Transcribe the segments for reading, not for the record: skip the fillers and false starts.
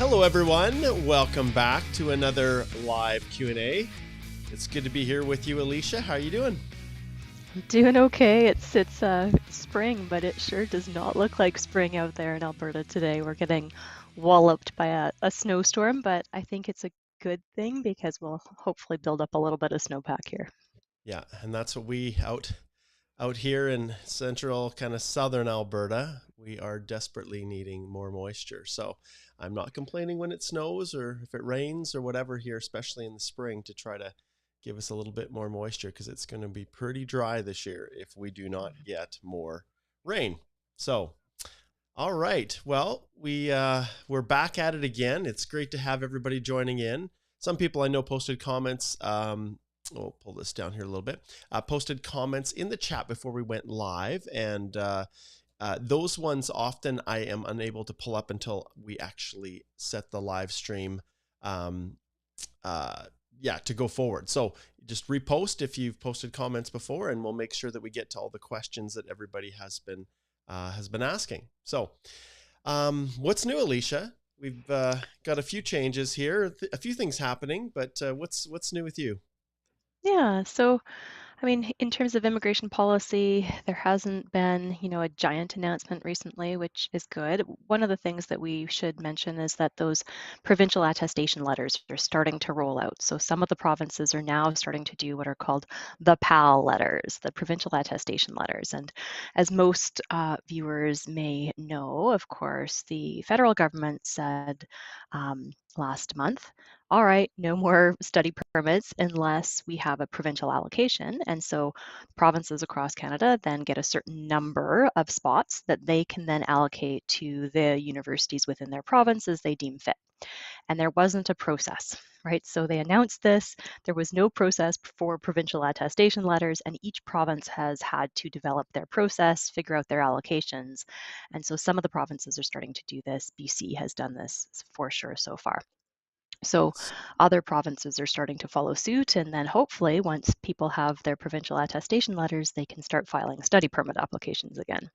Hello, everyone. Welcome back to another live Q&A. It's good to be here with you, Alicia. How are you doing? I'm doing okay. It's spring, but it sure does not look like spring out there in Alberta today. We're getting walloped by a snowstorm, but I think it's a good thing because we'll hopefully build up a little bit of snowpack here. Yeah, and that's what we out here in central, kind of southern Alberta, we are desperately needing more moisture. So I'm not complaining when it snows or if it rains or whatever here, especially in the spring, to try to give us a little bit more moisture because it's going to be pretty dry this year if we do not get more rain. So, all right. Well, we're back at it again. It's great to have everybody joining in. Some people I know posted comments. We'll pull this down here a little bit. Posted comments in the chat before we went live, and those ones often I am unable to pull up until we actually set the live stream. To go forward. So just repost if you've posted comments before, and we'll make sure that we get to all the questions that everybody has been asking. So, what's new, Alicia? We've got a few changes here, a few things happening, but what's new with you? Yeah, so I mean, in terms of immigration policy, there hasn't been, a giant announcement recently, which is good. One of the things that we should mention is that those provincial attestation letters are starting to roll out. So some of the provinces are now starting to do what are called the PAL letters, the provincial attestation letters. And as most viewers may know, of course, the federal government said last month, all right, no more study permits unless we have a provincial allocation. And so provinces across Canada then get a certain number of spots that they can then allocate to the universities within their province as they deem fit. And there wasn't a process, right? So they announced this. There was no process for provincial attestation letters, and each province has had to develop their process, figure out their allocations. And so some of the provinces are starting to do this. BC has done this for sure so far. So other provinces are starting to follow suit, and then hopefully once people have their provincial attestation letters, they can start filing study permit applications again.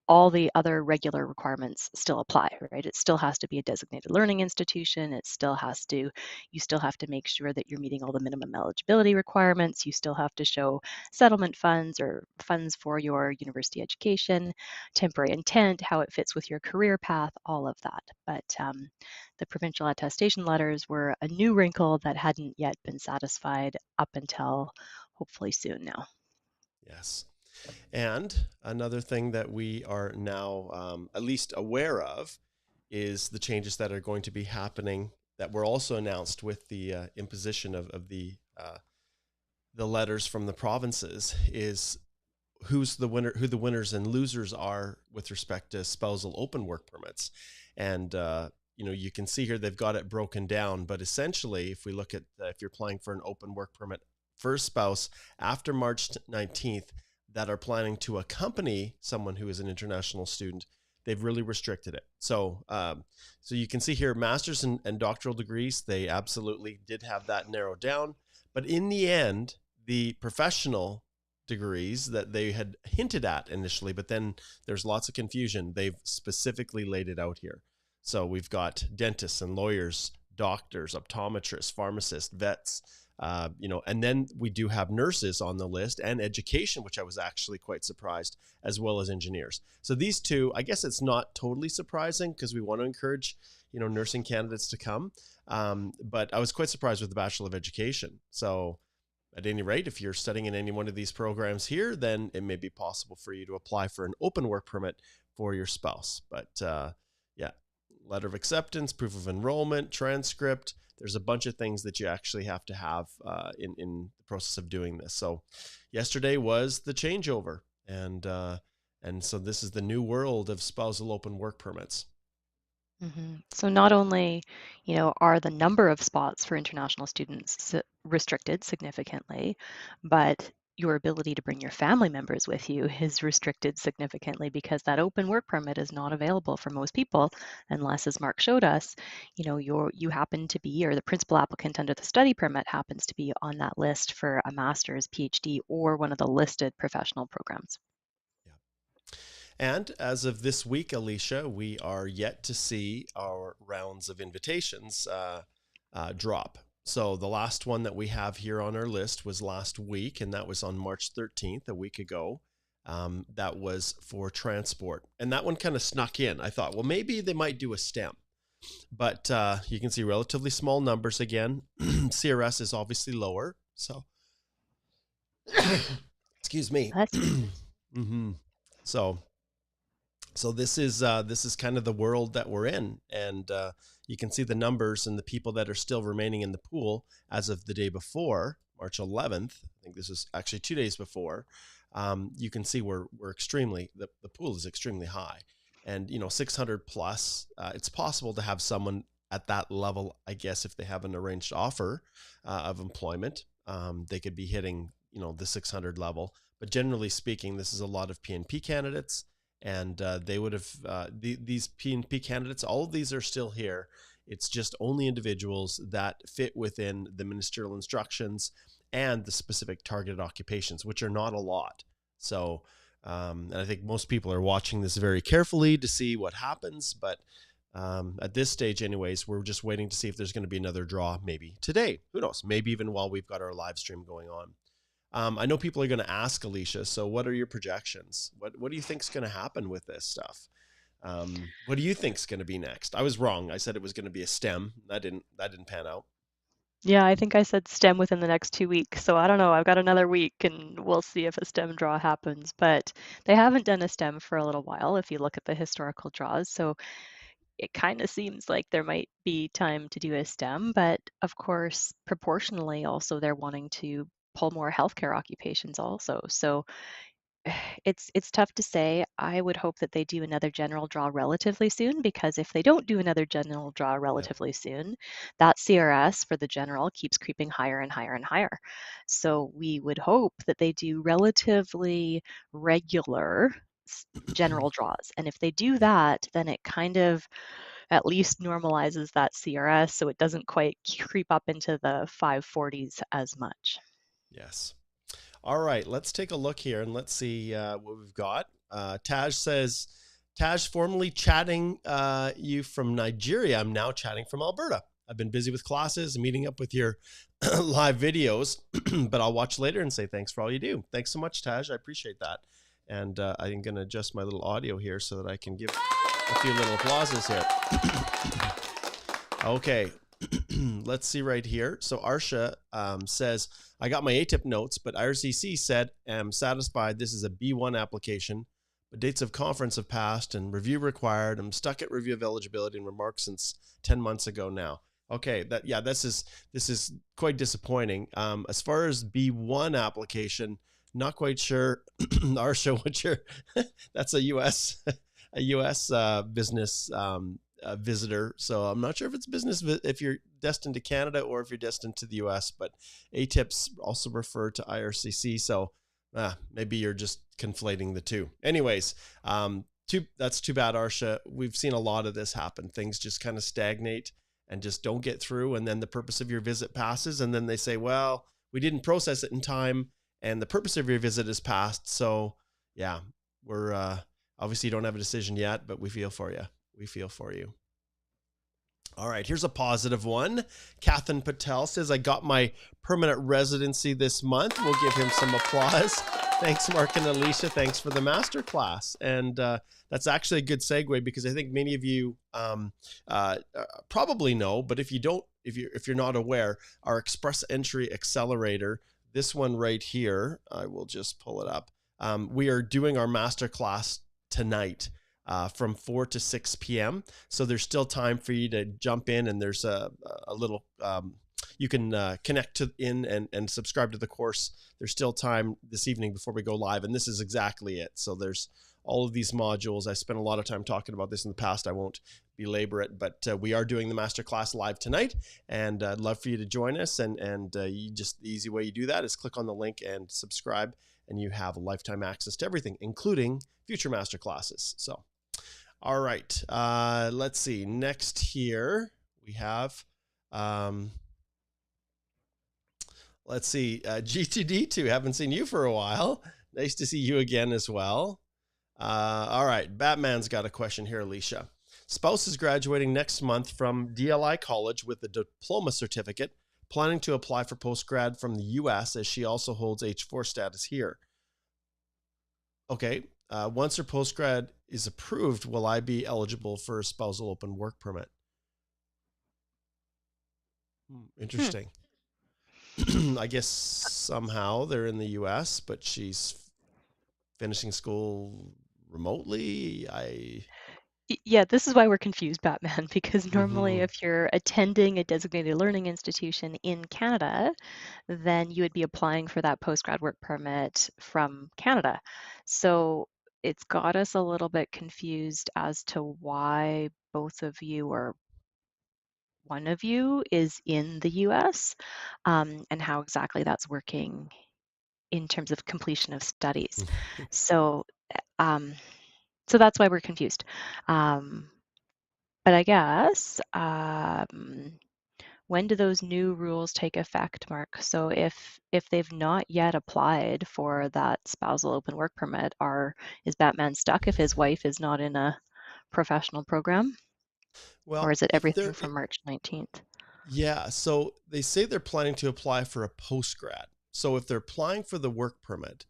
All the other regular requirements still apply, right? It still has to be a designated learning institution. You still have to make sure that you're meeting all the minimum eligibility requirements. You still have to show settlement funds or funds for your university education, temporary intent, how it fits with your career path, all of that. But the provincial attestation letters were a new wrinkle that hadn't yet been satisfied up until hopefully soon now. Yes. And another thing that we are now at least aware of is the changes that are going to be happening that were also announced with the imposition of the letters from the provinces is who the winners and losers are with respect to spousal open work permits. And you can see here they've got it broken down, but essentially if we look at if you're applying for an open work permit for a spouse after March 19th that are planning to accompany someone who is an international student, they've really restricted it. So you can see here master's and doctoral degrees, they absolutely did have that narrowed down, but in the end the professional degrees that they had hinted at initially, but then there's lots of confusion, they've specifically laid it out here. So we've got dentists and lawyers, doctors, optometrists, pharmacists, vets, and then we do have nurses on the list and education, which I was actually quite surprised, as well as engineers. So these two, I guess it's not totally surprising because we want to encourage, nursing candidates to come. But I was quite surprised with the Bachelor of Education. So at any rate, if you're studying in any one of these programs here, then it may be possible for you to apply for an open work permit for your spouse. But letter of acceptance, proof of enrollment, transcript. There's a bunch of things that you actually have to have in the process of doing this. So yesterday was the changeover. And so this is the new world of spousal open work permits. So not only, are the number of spots for international students restricted significantly, but your ability to bring your family members with you is restricted significantly because that open work permit is not available for most people unless, as Mark showed us, you happen to be, or the principal applicant under the study permit happens to be on that list for a master's, PhD, or one of the listed professional programs. Yeah. And as of this week, Alicia, we are yet to see our rounds of invitations drop. So the last one that we have here on our list was last week, and that was on March 13th, a week ago. That was for transport. And that one kind of snuck in. I thought, well, maybe they might do a STEM. But you can see relatively small numbers again. CRS is obviously lower. So, excuse me. Mm-hmm. So this is kind of the world that we're in, and you can see the numbers and the people that are still remaining in the pool as of the day before, March 11th. I think this is actually 2 days before. You can see we're extremely the pool is extremely high, and 600 plus. It's possible to have someone at that level, I guess, if they have an arranged offer of employment, they could be hitting the 600 level. But generally speaking, this is a lot of PNP candidates. And they would have these PNP candidates. All of these are still here. It's just only individuals that fit within the ministerial instructions and the specific targeted occupations, which are not a lot. So, and I think most people are watching this very carefully to see what happens. But at this stage, anyways, we're just waiting to see if there's going to be another draw, maybe today. Who knows? Maybe even while we've got our live stream going on. I know people are going to ask, Alicia, so what are your projections? What do you think is going to happen with this stuff? What do you think is going to be next? I was wrong. I said it was going to be a STEM. That didn't pan out. Yeah, I think I said STEM within the next 2 weeks. So I don't know. I've got another week and we'll see if a STEM draw happens. But they haven't done a STEM for a little while if you look at the historical draws. So it kind of seems like there might be time to do a STEM. But of course, proportionally, also they're wanting to pull more healthcare occupations also. So it's tough to say. I would hope that they do another general draw relatively soon, because if they don't do another general draw Yep. relatively soon, that CRS for the general keeps creeping higher and higher and higher. So we would hope that they do relatively regular general draws. And if they do that, then it kind of at least normalizes that CRS so it doesn't quite creep up into the 540s as much. Yes. All right, let's take a look here and let's see what we've got. Taj says, Taj, formerly chatting you from Nigeria. I'm now chatting from Alberta. I've been busy with classes and meeting up with your live videos, but I'll watch later and say thanks for all you do. Thanks so much, Taj. I appreciate that. And I'm going to adjust my little audio here so that I can give a few little applauses here. Okay. Let's see right here. So Arsha says, I got my ATIP notes, but IRCC said, am satisfied this is a B1 application, but dates of conference have passed and review required. I'm stuck at review of eligibility and remarks since 10 months ago now. Okay, this is quite disappointing. As far as B1 application, not quite sure, Arsha, what your that's a US business visitor. So I'm not sure if it's business if you're destined to Canada or if you're destined to the US, but ATIPs also refer to IRCC. So maybe you're just conflating the two. Anyways, that's too bad, Arsha. We've seen a lot of this happen. Things just kind of stagnate and just don't get through. And then the purpose of your visit passes. And then they say, well, we didn't process it in time and the purpose of your visit is passed. So yeah, we're obviously you don't have a decision yet, but we feel for you. We feel for you. All right, here's a positive one. Kathan Patel says, I got my permanent residency this month. We'll give him some applause. Thanks, Mark and Alicia. Thanks for the masterclass. And that's actually a good segue because I think many of you probably know, but if you don't, if you're not aware, our Express Entry Accelerator, this one right here, I will just pull it up. We are doing our masterclass tonight. From 4 to 6 p.m. So there's still time for you to jump in, and there's a little, you can connect and subscribe to the course. There's still time this evening before we go live, and this is exactly it. So there's all of these modules. I spent a lot of time talking about this in the past. I won't belabor it, but we are doing the masterclass live tonight, and I'd love for you to join us. And the easy way you do that is click on the link and subscribe, and you have lifetime access to everything, including future masterclasses. So. All right, let's see. Next here we have, let's see, G2D2. Haven't seen you for a while. Nice to see you again as well. All right, Batman's got a question here, Alicia. Spouse is graduating next month from DLI College with a diploma certificate, planning to apply for postgrad from the US as she also holds H4 status here. Okay, once her postgrad is approved, will I be eligible for a spousal open work permit? Hmm. Interesting. I guess somehow they're in the US, but she's finishing school remotely. Yeah, this is why we're confused, Batman, because normally Mm-hmm. if you're attending a designated learning institution in Canada, then you would be applying for that postgrad work permit from Canada. So it's got us a little bit confused as to why both of you or one of you is in the US, and how exactly that's working in terms of completion of studies. So, um, so that's why we're confused. Um, but I guess when do those new rules take effect, Mark? So if they've not yet applied for that spousal open work permit, is Batman stuck if his wife is not in a professional program? Or Well, is it if everything they're from March 19th? yeah, so they say they're planning to apply for a postgrad. So if they're applying for the work permit,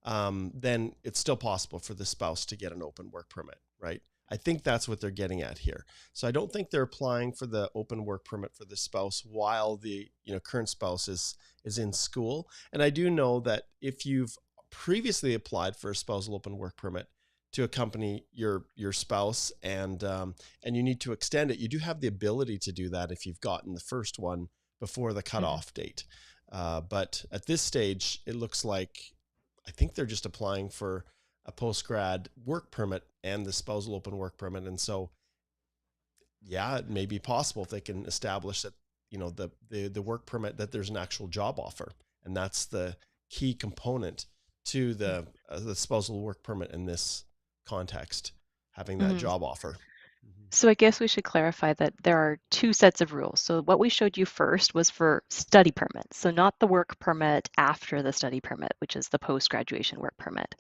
then it's still possible for the spouse to get an open work permit, right? I think that's what they're getting at here. So I don't think they're applying for the open work permit for the spouse while the current spouse is in school. And I do know that if you've previously applied for a spousal open work permit to accompany your spouse and you need to extend it, you do have the ability to do that if you've gotten the first one before the Mhm. cutoff date. But at this stage, it looks like I think they're just applying for a post-grad work permit and the spousal open work permit. And so, yeah, it may be possible if they can establish that, the work permit, that there's an actual job offer. And that's the key component to the spousal work permit in this context, having that Mhm. job offer. Mhm. So I guess we should clarify that there are two sets of rules. So what we showed you first was for study permits, so not the work permit after the study permit, which is the post-graduation work permit.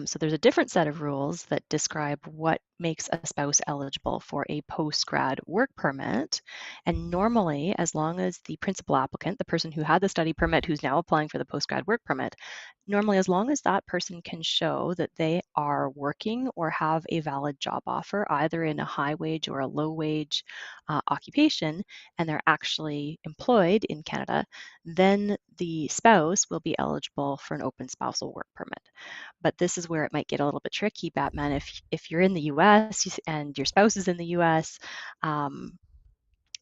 So there's a different set of rules that describe what makes a spouse eligible for a post-grad work permit. And normally, as long as the principal applicant, the person who had the study permit who's now applying for the post-grad work permit, normally as long as that person can show that they are working or have a valid job offer, either in a high wage or a low wage occupation, and they're actually employed in Canada, then the spouse will be eligible for an open spousal work permit. But this is where it might get a little bit tricky, Batman. If you're in the US and your spouse is in the US, um,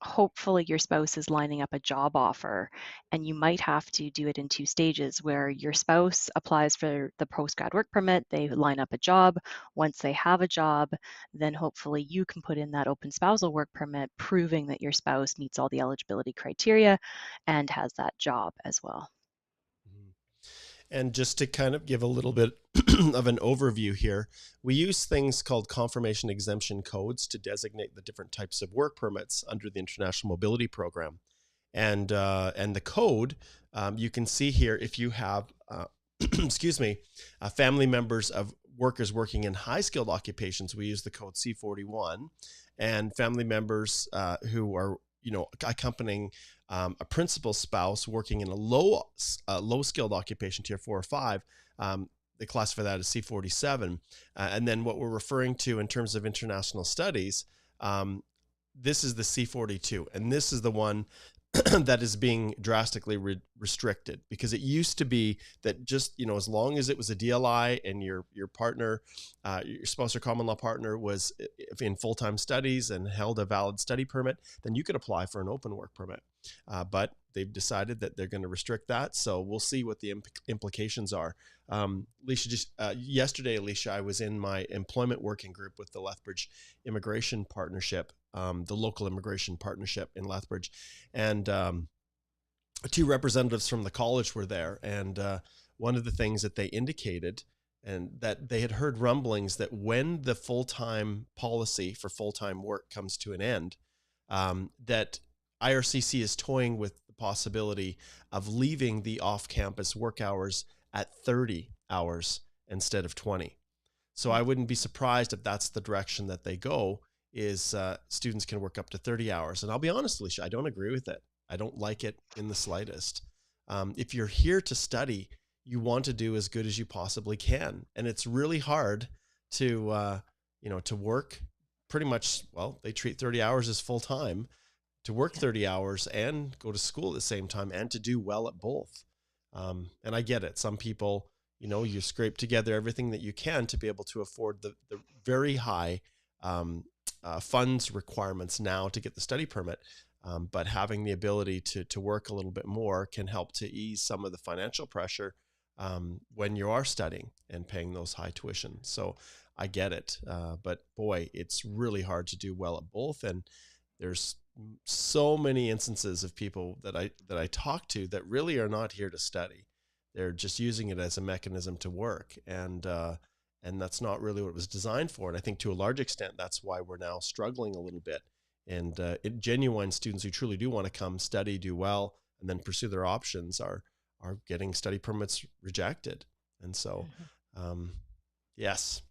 hopefully your spouse is lining up a job offer, and you might have to do it in two stages where your spouse applies for the postgrad work permit, they line up a job. Once they have a job, then hopefully you can put in that open spousal work permit proving that your spouse meets all the eligibility criteria and has that job as well. Mhm. And just to kind of give a little bit of an overview here, we use things called confirmation exemption codes to designate the different types of work permits under the International Mobility Program. And the code, you can see here, if you have excuse me, family members of workers working in high skilled occupations, we use the code C41, and family members who are accompanying a principal spouse working in a low skilled occupation, tier 4 or 5. They classify that as C47. And then what we're referring to in terms of international studies, this is the C42, and this is the one that is being drastically restricted, because it used to be that just as long as it was a DLI and your partner, your spouse or common law partner was in full-time studies and held a valid study permit, then you could apply for an open work permit. But they've decided that they're going to restrict that, so we'll see what the implications are. Alicia, just yesterday, Alicia, I was in my employment working group with the Lethbridge Immigration Partnership, the local immigration partnership in Lethbridge, and two representatives from the college were there. And one of the things that they indicated, and that they had heard rumblings that when the full-time policy for full-time work comes to an end, that IRCC is toying with the possibility of leaving the off-campus work hours at 30 hours instead of 20. So I wouldn't be surprised if that's the direction that they go, is students can work up to 30 hours. And I'll be honest, Alicia, I don't agree with it. I don't like it in the slightest. If you're here to study, you want to do as good as you possibly can. And it's really hard to, to work pretty much, well, they treat 30 hours as full time, to work 30 hours and go to school at the same time and to do well at both. And I get it. Some people, you scrape together everything that you can to be able to afford the very high funds requirements now to get the study permit. But having the ability to work a little bit more can help to ease some of the financial pressure when you are studying and paying those high tuition. So I get it. But boy, it's really hard to do well at both. And there's so many instances of people that I talk to that really are not here to study. They're just using it as a mechanism to work. And that's not really what it was designed for. And I think to a large extent, that's why we're now struggling a little bit. And genuine students who truly do want to come study, do well, and then pursue their options are getting study permits rejected. And so, yes.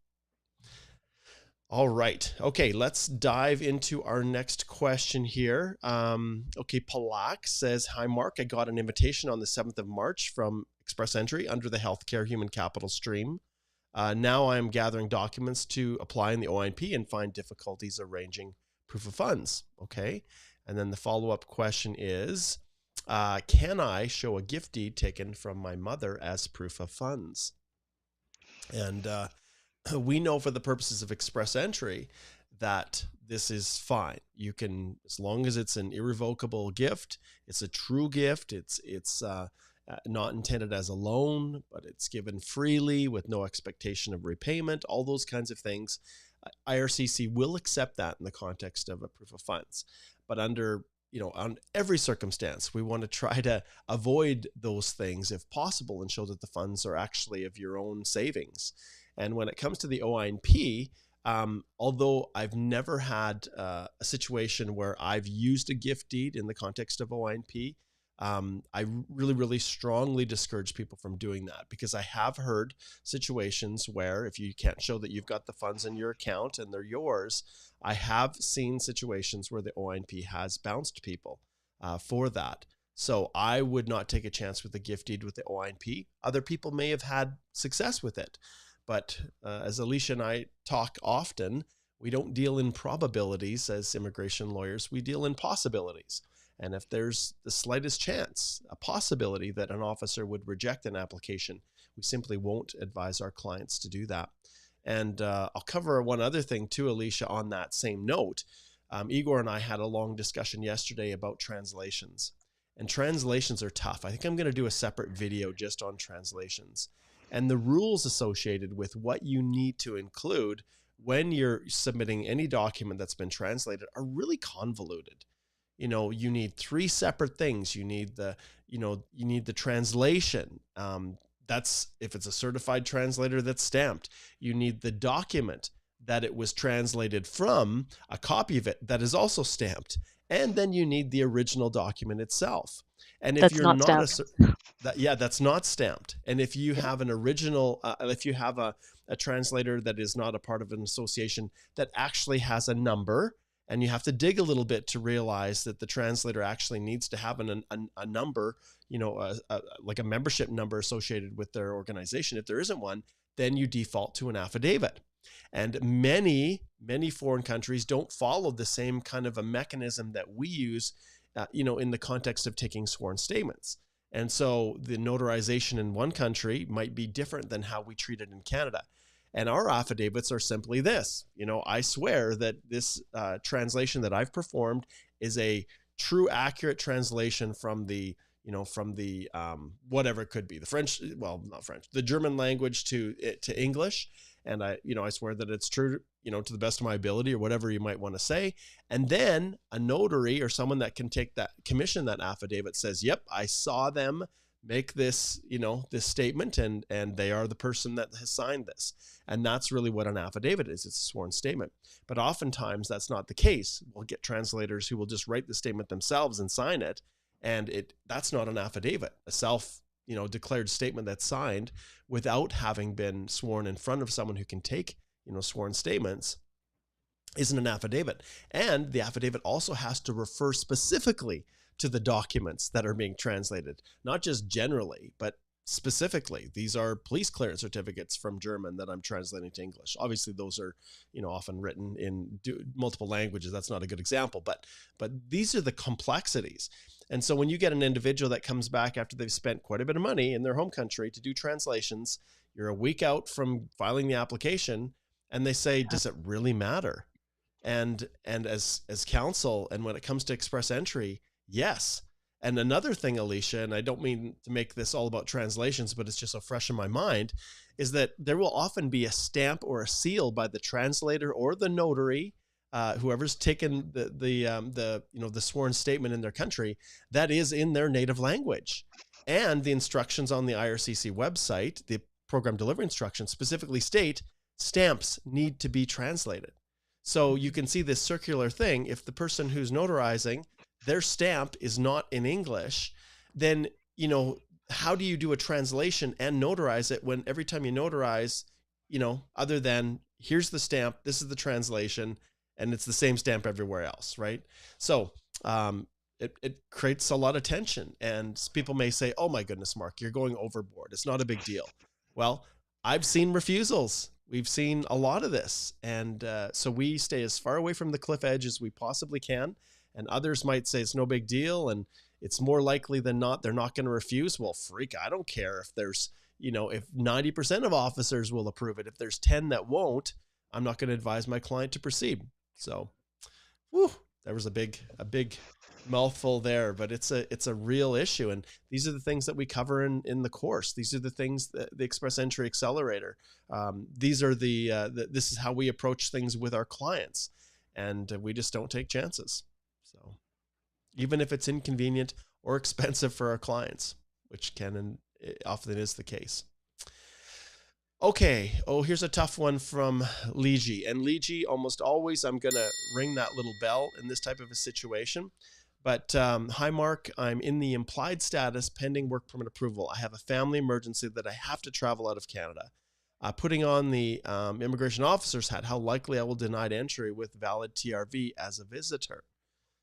All right. Okay, let's dive into our next question here. Okay, Palak says, "Hi, Mark. I got an invitation on the 7th of March from Express Entry under the Healthcare Human Capital stream. Now I am gathering documents to apply in the OINP and find difficulties arranging proof of funds." Okay. And then the follow-up question is, can I show a gift deed taken from my mother as proof of funds? And we know for the purposes of Express Entry that this is fine. You can, as long as it's an irrevocable gift, it's a true gift, it's not intended as a loan, but it's given freely with no expectation of repayment, all those kinds of things. IRCC will accept that in the context of a proof of funds. But under, on every circumstance, we want to try to avoid those things if possible and show that the funds are actually of your own savings. And when it comes to the OINP, although I've never had a situation where I've used a gift deed in the context of OINP, I really, really strongly discourage people from doing that, because I have heard situations where if you can't show that you've got the funds in your account and they're yours, I have seen situations where the OINP has bounced people for that. So I would not take a chance with the gift deed with the OINP. Other people may have had success with it. But as Alicia and I talk often, we don't deal in probabilities as immigration lawyers. We deal in possibilities. And if there's the slightest chance, a possibility that an officer would reject an application, we simply won't advise our clients to do that. And I'll cover one other thing too, Alicia, on that same note. Igor and I had a long discussion yesterday about translations. And translations are tough. I think I'm going to do a separate video just on translations. And the rules associated with what you need to include when you're submitting any document that's been translated are really convoluted. You need 3 separate things. You need the translation. That's if it's a certified translator that's stamped. You need the document that it was translated from, a copy of it that is also stamped. And then you need the original document itself. And if you're not that's not stamped. And if you have an original, if you have a translator that is not a part of an association that actually has a number, and you have to dig a little bit to realize that the translator actually needs to have a number, like a membership number associated with their organization. If there isn't one, then you default to an affidavit. And many, many foreign countries don't follow the same kind of a mechanism that we use, in the context of taking sworn statements. And so the notarization in one country might be different than how we treat it in Canada. And our affidavits are simply this, I swear that this translation that I've performed is a true, accurate translation from the, whatever it could be, the French, well, not French, the German language to English. And I swear that it's true, to the best of my ability, or whatever you might want to say. And then a notary or someone that can commission that affidavit says, yep, I saw them make this, this statement, and they are the person that has signed this. And that's really what an affidavit is. It's a sworn statement. But oftentimes that's not the case. We'll get translators who will just write the statement themselves and sign it. And that's not an affidavit. A self, declared statement that's signed without having been sworn in front of someone who can take, sworn statements isn't an affidavit. And the affidavit also has to refer specifically to the documents that are being translated, not just generally, but specifically. These are police clearance certificates from German that I'm translating to English. Obviously, those are, often written in multiple languages. That's not a good example, but these are the complexities. And so when you get an individual that comes back after they've spent quite a bit of money in their home country to do translations, you're a week out from filing the application, and they say, does it really matter? And as counsel, and when it comes to express entry, yes. And another thing, Alicia, and I don't mean to make this all about translations, but it's just so fresh in my mind, is that there will often be a stamp or a seal by the translator or the notary, whoever's taken the sworn statement in their country, that is in their native language. And the instructions on the IRCC website, the program delivery instructions, specifically state stamps need to be translated. So you can see this circular thing. If the person who's notarizing, their stamp is not in English, then, how do you do a translation and notarize it when every time you notarize, other than here's the stamp, this is the translation, and it's the same stamp everywhere else, right? So it creates a lot of tension. And people may say, oh my goodness, Mark, you're going overboard. It's not a big deal. Well, I've seen refusals. We've seen a lot of this. And so we stay as far away from the cliff edge as we possibly can. And others might say it's no big deal, and it's more likely than not they're not going to refuse. Well, freak, I don't care if there's, if 90% of officers will approve it. If there's 10 that won't, I'm not going to advise my client to proceed. So, there was a big mouthful there, but it's a real issue. And these are the things that we cover in the course. These are the things that the Express Entry Accelerator. These are this is how we approach things with our clients, and we just don't take chances. So even if it's inconvenient or expensive for our clients, which can and often is the case. Okay. Oh, here's a tough one from Alicia. And Alicia, almost always I'm going to ring that little bell in this type of a situation. But hi, Mark. I'm in the implied status pending work permit approval. I have a family emergency that I have to travel out of Canada. Putting on the immigration officer's hat, how likely I will denied entry with valid TRV as a visitor.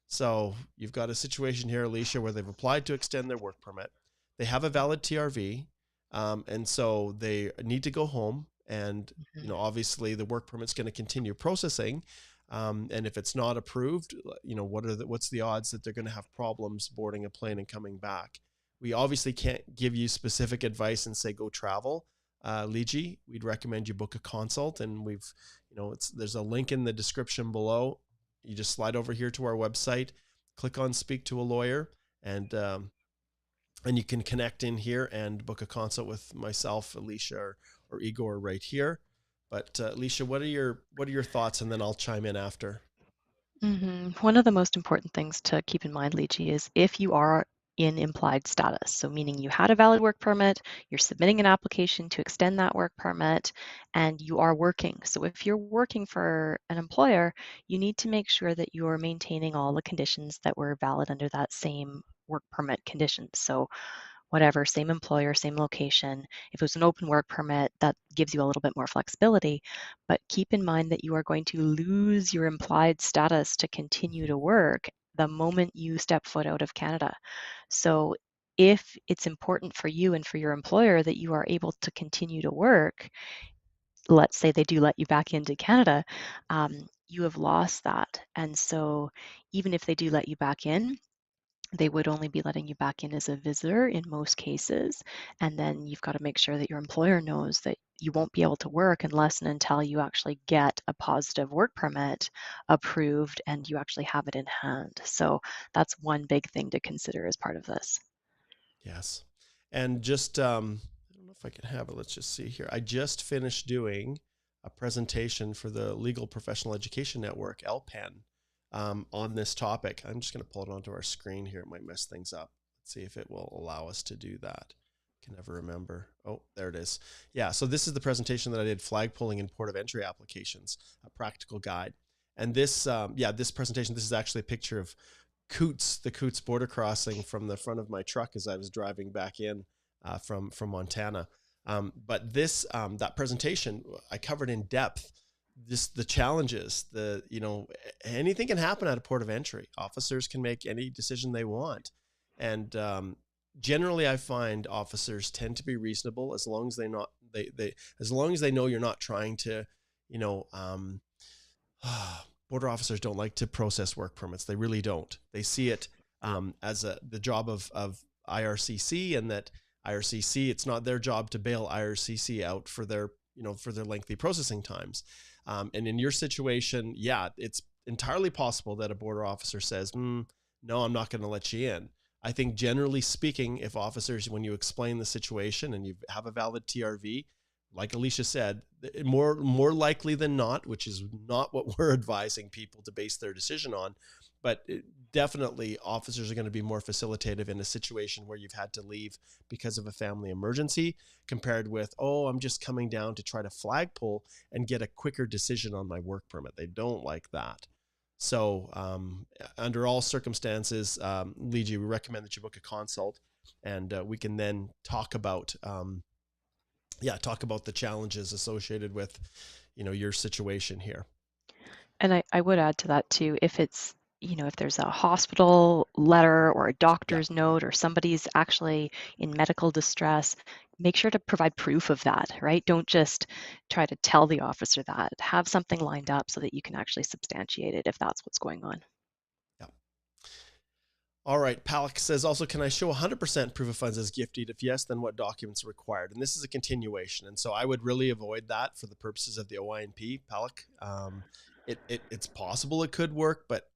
So you've got a situation here, Alicia, where they've applied to extend their work permit. They have a valid TRV, and so they need to go home. And obviously the work permit's going to continue processing. And if it's not approved, what's the odds that they're going to have problems boarding a plane and coming back? We obviously can't give you specific advice and say go travel. Alicia, we'd recommend you book a consult, and there's a link in the description below. You just slide over here to our website, click on Speak to a Lawyer, and you can connect in here and book a consult with myself, Alicia, or Igor right here. But Alicia, what are your thoughts? And then I'll chime in after. One of the most important things to keep in mind, Lychee, is if you are in implied status, so meaning you had a valid work permit, you're submitting an application to extend that work permit, and you are working. So if you're working for an employer, you need to make sure that you are maintaining all the conditions that were valid under that same work permit conditions. So whatever, same employer, same location. If it was an open work permit, that gives you a little bit more flexibility. But keep in mind that you are going to lose your implied status to continue to work the moment you step foot out of Canada. So if it's important for you and for your employer that you are able to continue to work, let's say they do let you back into Canada, you have lost that. And so even if they do let you back in, they would only be letting you back in as a visitor in most cases. And then you've got to make sure that your employer knows that you won't be able to work unless and until you actually get a positive work permit approved and you actually have it in hand. So that's one big thing to consider as part of this. Yes. And just, I don't know if I can have it. Let's just see here. I just finished doing a presentation for the Legal Professional Education Network, LPEN, on this topic. I'm just going to pull it onto our screen here. It might mess things up. Let's see if it will allow us to do that. I can never remember. Oh, there it is. Yeah, so this is the presentation that I did, Flag Pulling in Port of Entry Applications, a practical guide. And this, this presentation, this is actually a picture of the Coots border crossing from the front of my truck as I was driving back in from Montana. But this that presentation I covered in depth just the challenges, anything can happen at a port of entry. Officers can make any decision they want. And generally I find officers tend to be reasonable as long as as long as they know you're not trying to, you know, border officers don't like to process work permits. They really don't. They see it as the job of IRCC, and that IRCC, it's not their job to bail IRCC out for their lengthy processing times. And in your situation, yeah, it's entirely possible that a border officer says, no, I'm not going to let you in. I think generally speaking, if officers, when you explain the situation and you have a valid TRV, like Alicia said, more likely than not, which is not what we're advising people to base their decision on, but definitely officers are going to be more facilitative in a situation where you've had to leave because of a family emergency, compared with, oh, I'm just coming down to try to flagpole and get a quicker decision on my work permit. They don't like that. So under all circumstances, Ligia, we recommend that you book a consult, and we can then talk about the challenges associated with, your situation here. And I would add to that too, if it's, if there's a hospital letter or a doctor's note, or somebody's actually in medical distress, make sure to provide proof of that, right? Don't just try to tell the officer that. Have something lined up so that you can actually substantiate it if that's what's going on. Yeah. All right. Palak says also, can I show 100% proof of funds as gift deed? If yes, then what documents are required? And this is a continuation. And so I would really avoid that for the purposes of the OINP, Palak. It's possible it could work, but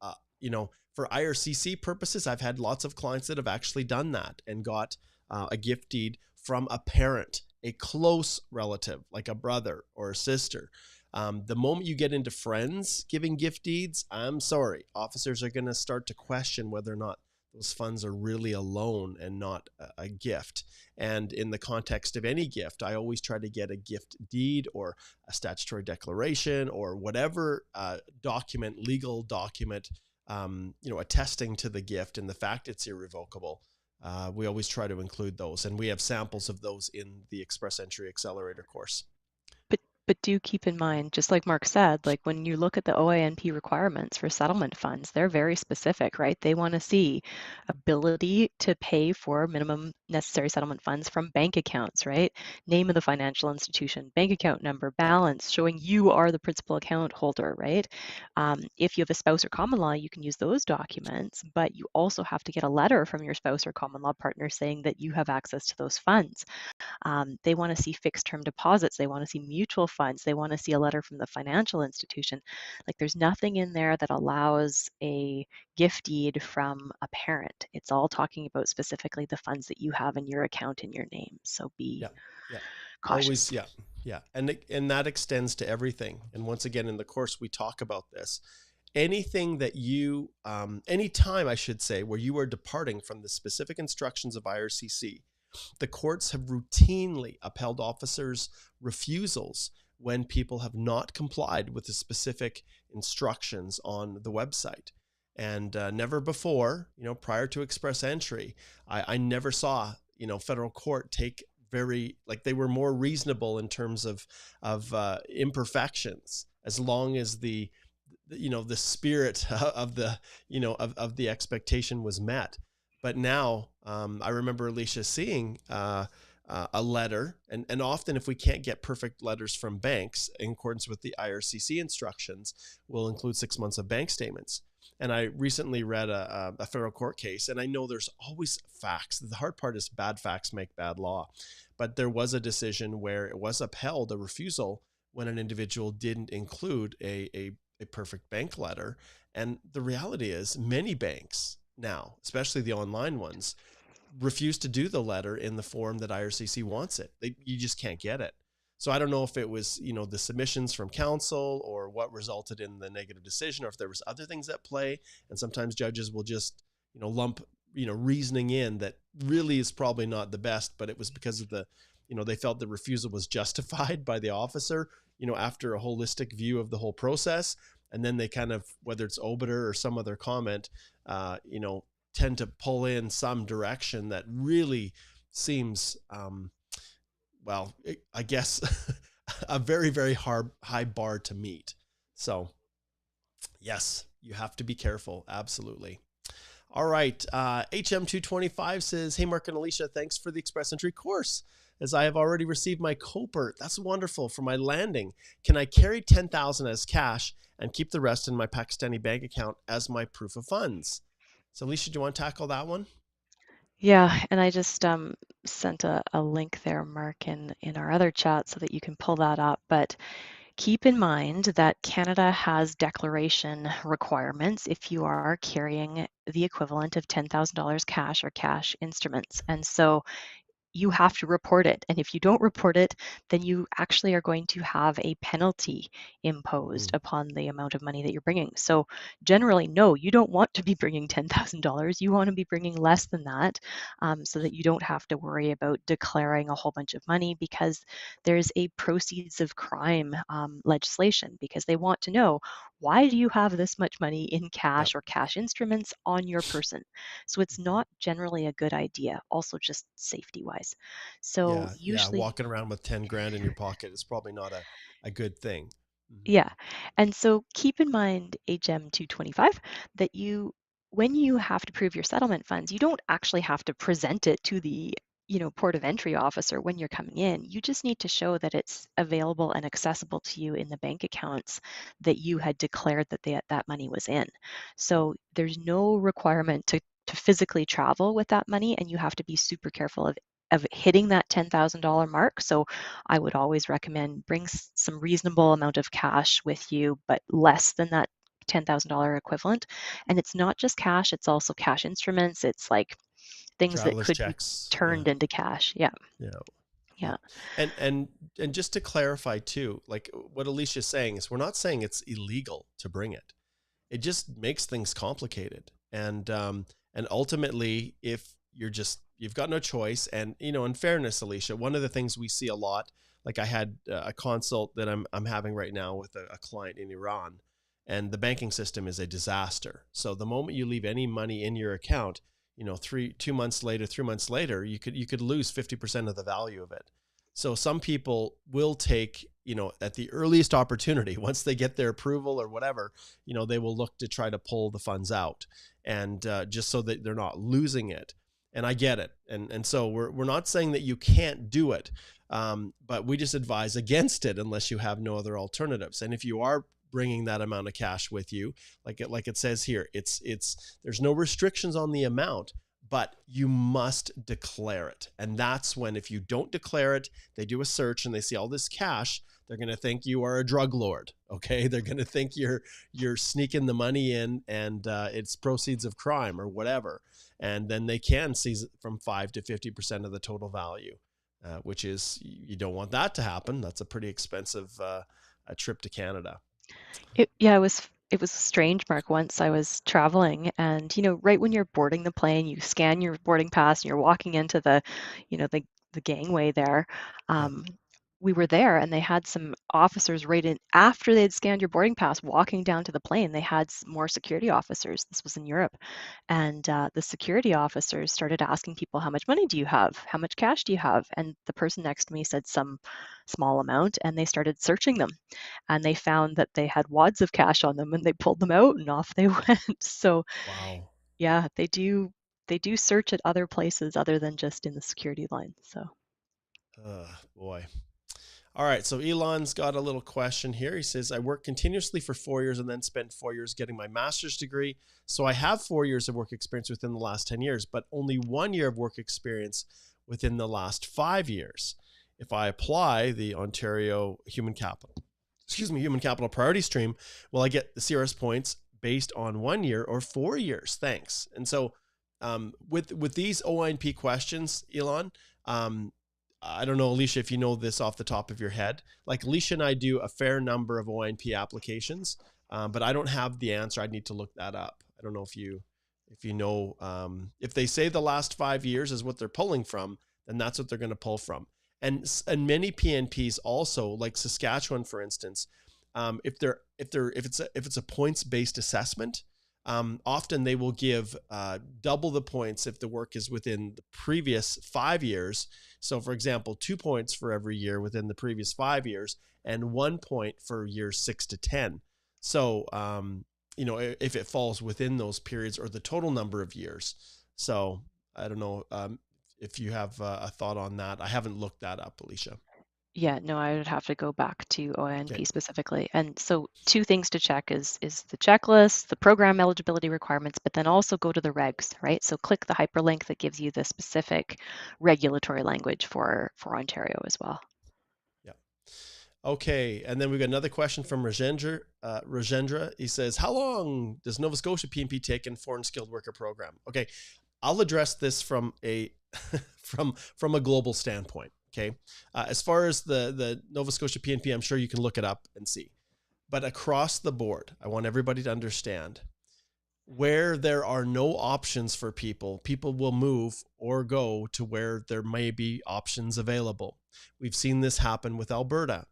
for IRCC purposes, I've had lots of clients that have actually done that and got a gift deed from a parent, a close relative, like a brother or a sister. The moment you get into friends giving gift deeds, I'm sorry, officers are going to start to question whether or not those funds are really a loan and not a gift. And in the context of any gift, I always try to get a gift deed or a statutory declaration or whatever legal document, attesting to the gift and the fact it's irrevocable. We always try to include those, and we have samples of those in the Express Entry Accelerator course. But do keep in mind, just like Mark said, like when you look at the OINP requirements for settlement funds, they're very specific, right? They want to see ability to pay for minimum necessary settlement funds from bank accounts, right? Name of the financial institution, bank account number, balance, showing you are the principal account holder, right? If you have a spouse or common law, you can use those documents, but you also have to get a letter from your spouse or common law partner saying that you have access to those funds. They want to see fixed term deposits. They want to see mutual funds. They want to see a letter from the financial institution. Like there's nothing in there that allows a gift deed from a parent. It's all talking about specifically the funds that you have in your account in your name. So be cautious. Always, yeah. And that extends to everything. And once again, in the course, we talk about this. Anything that you, any time I should say, where you are departing from the specific instructions of IRCC, the courts have routinely upheld officers' refusals when people have not complied with the specific instructions on the website. And never before, prior to Express Entry, I never saw, federal court take they were more reasonable in terms of imperfections, as long as the spirit of the expectation was met. But now I remember Alicia seeing a letter, and often if we can't get perfect letters from banks in accordance with the IRCC instructions, we'll include 6 months of bank statements. And I recently read a federal court case, and I know there's always facts. The hard part is bad facts make bad law. But there was a decision where it was upheld, a refusal, when an individual didn't include a perfect bank letter. And the reality is many banks now, especially the online ones, refuse to do the letter in the form that IRCC wants it. You just can't get it. So I don't know if it was, the submissions from counsel or what resulted in the negative decision, or if there was other things at play. And sometimes judges will just, lump, reasoning in that really is probably not the best, but it was because of they felt the refusal was justified by the officer, after a holistic view of the whole process. And then they kind of, whether it's obiter or some other comment, tend to pull in some direction that really seems, well, I guess a very, very high bar to meet. So yes, you have to be careful. Absolutely. All right. HM225 says, hey, Mark and Alicia, thanks for the express entry course. As I have already received my COPERT, that's wonderful, for my landing. Can I carry 10,000 as cash and keep the rest in my Pakistani bank account as my proof of funds? So Alicia, do you want to tackle that one? Yeah, and I just sent a link there, Mark, in our other chat so that you can pull that up. But keep in mind that Canada has declaration requirements if you are carrying the equivalent of $10,000 cash or cash instruments. And so you have to report it. And if you don't report it, then you actually are going to have a penalty imposed Mm. upon the amount of money that you're bringing. So generally, no, you don't want to be bringing $10,000. You want to be bringing less than that, so that you don't have to worry about declaring a whole bunch of money, because there's a proceeds of crime legislation, because they want to know, why do you have this much money in Yep. cash or cash instruments on your person? So it's Mhm. not generally a good idea, also just safety wise. So Yeah. Yeah. usually, Walking around with 10 grand in your pocket is probably not a good thing. Mhm. yeah. And so keep in mind, HM 225, that when you have to prove your settlement funds, you don't actually have to present it to the port of entry officer when you're coming in. You just need to show that it's available and accessible to you in the bank accounts that you had declared that that money was in. So there's no requirement to physically travel with that money, and you have to be super careful of hitting that $10,000 mark. So I would always recommend bring some reasonable amount of cash with you, but less than that $10,000 equivalent. And it's not just cash, it's also cash instruments. It's like things that Traveler's could be checks. Yeah. turned into cash. Yeah. Yeah. Yeah. Yeah. And just to clarify too, like what Alicia's saying is, we're not saying it's illegal to bring it. It just makes things complicated. And ultimately, if you've got no choice. And in fairness, Alicia, one of the things we see a lot, like I had a consult that I'm having right now with a client in Iran, and the banking system is a disaster. So the moment you leave any money in your account, 2 months later, 3 months later, you could lose 50% of the value of it. So some people will take, at the earliest opportunity, once they get their approval or whatever, they will look to try to pull the funds out, and just so that they're not losing it. And I get it. And so we're not saying that you can't do it, but we just advise against it unless you have no other alternatives. And if you are bringing that amount of cash with you, like it says here, it's there's no restrictions on the amount, but you must declare it. And that's when, if you don't declare it, they do a search and they see all this cash, they're going to think you are a drug lord. Okay. They're going to think you're sneaking the money in, and it's proceeds of crime or whatever. And then they can seize it from 5 to 50% of the total value, which is, you don't want that to happen. That's a pretty expensive a trip to Canada. Yeah, it was strange, Mark. Once I was traveling, and right when you're boarding the plane, you scan your boarding pass and you're walking into the gangway there. Yep. Um, we were there, and they had some officers right in after they had scanned your boarding pass, walking down to the plane. They had some more security officers. This was in Europe, and the security officers started asking people, "How much money do you have? How much cash do you have?" And the person next to me said some small amount, and they started searching them, and they found that they had wads of cash on them, and they pulled them out and off they went. So Wow. yeah, they do search at other places other than just in the security line. So Boy. All right, so Elon's got a little question here. He says, I worked continuously for 4 years and then spent 4 years getting my master's degree. So I have 4 years of work experience within the last 10 years, but only 1 year of work experience within the last 5 years. If I apply the Ontario Human Capital Priority Stream, will I get the CRS points based on 1 year or 4 years? Thanks. And so with these OINP questions, Elon, I don't know, Alicia, if you know this off the top of your head. Like Alicia and I do a fair number of OINP applications, but I don't have the answer. I'd need to look that up. I don't know if you know, if they say the last 5 years is what they're pulling from, then that's what they're going to pull from. And many PNPs also, like Saskatchewan, for instance, if it's a points based assessment, often they will give double the points if the work is within the previous 5 years. So for example, 2 points for every year within the previous 5 years and 1 point for years 6 to 10. So, if it falls within those periods or the total number of years. So I don't know if you have a thought on that. I haven't looked that up, Alicia. Yeah, no, I would have to go back to Okay. ONP specifically. And so two things to check is the checklist, the program eligibility requirements, but then also go to the regs, right? So click the hyperlink that gives you the specific regulatory language for Ontario as well. Yeah. Okay. And then we've got another question from Rajendra. Rajendra, he says, how long does Nova Scotia PNP take in foreign skilled worker program? Okay. I'll address this from a from a global standpoint. Okay. As far as the Nova Scotia PNP, I'm sure you can look it up and see. But across the board, I want everybody to understand where there are no options for people, people will move or go to where there may be options available. We've seen this happen with Alberta,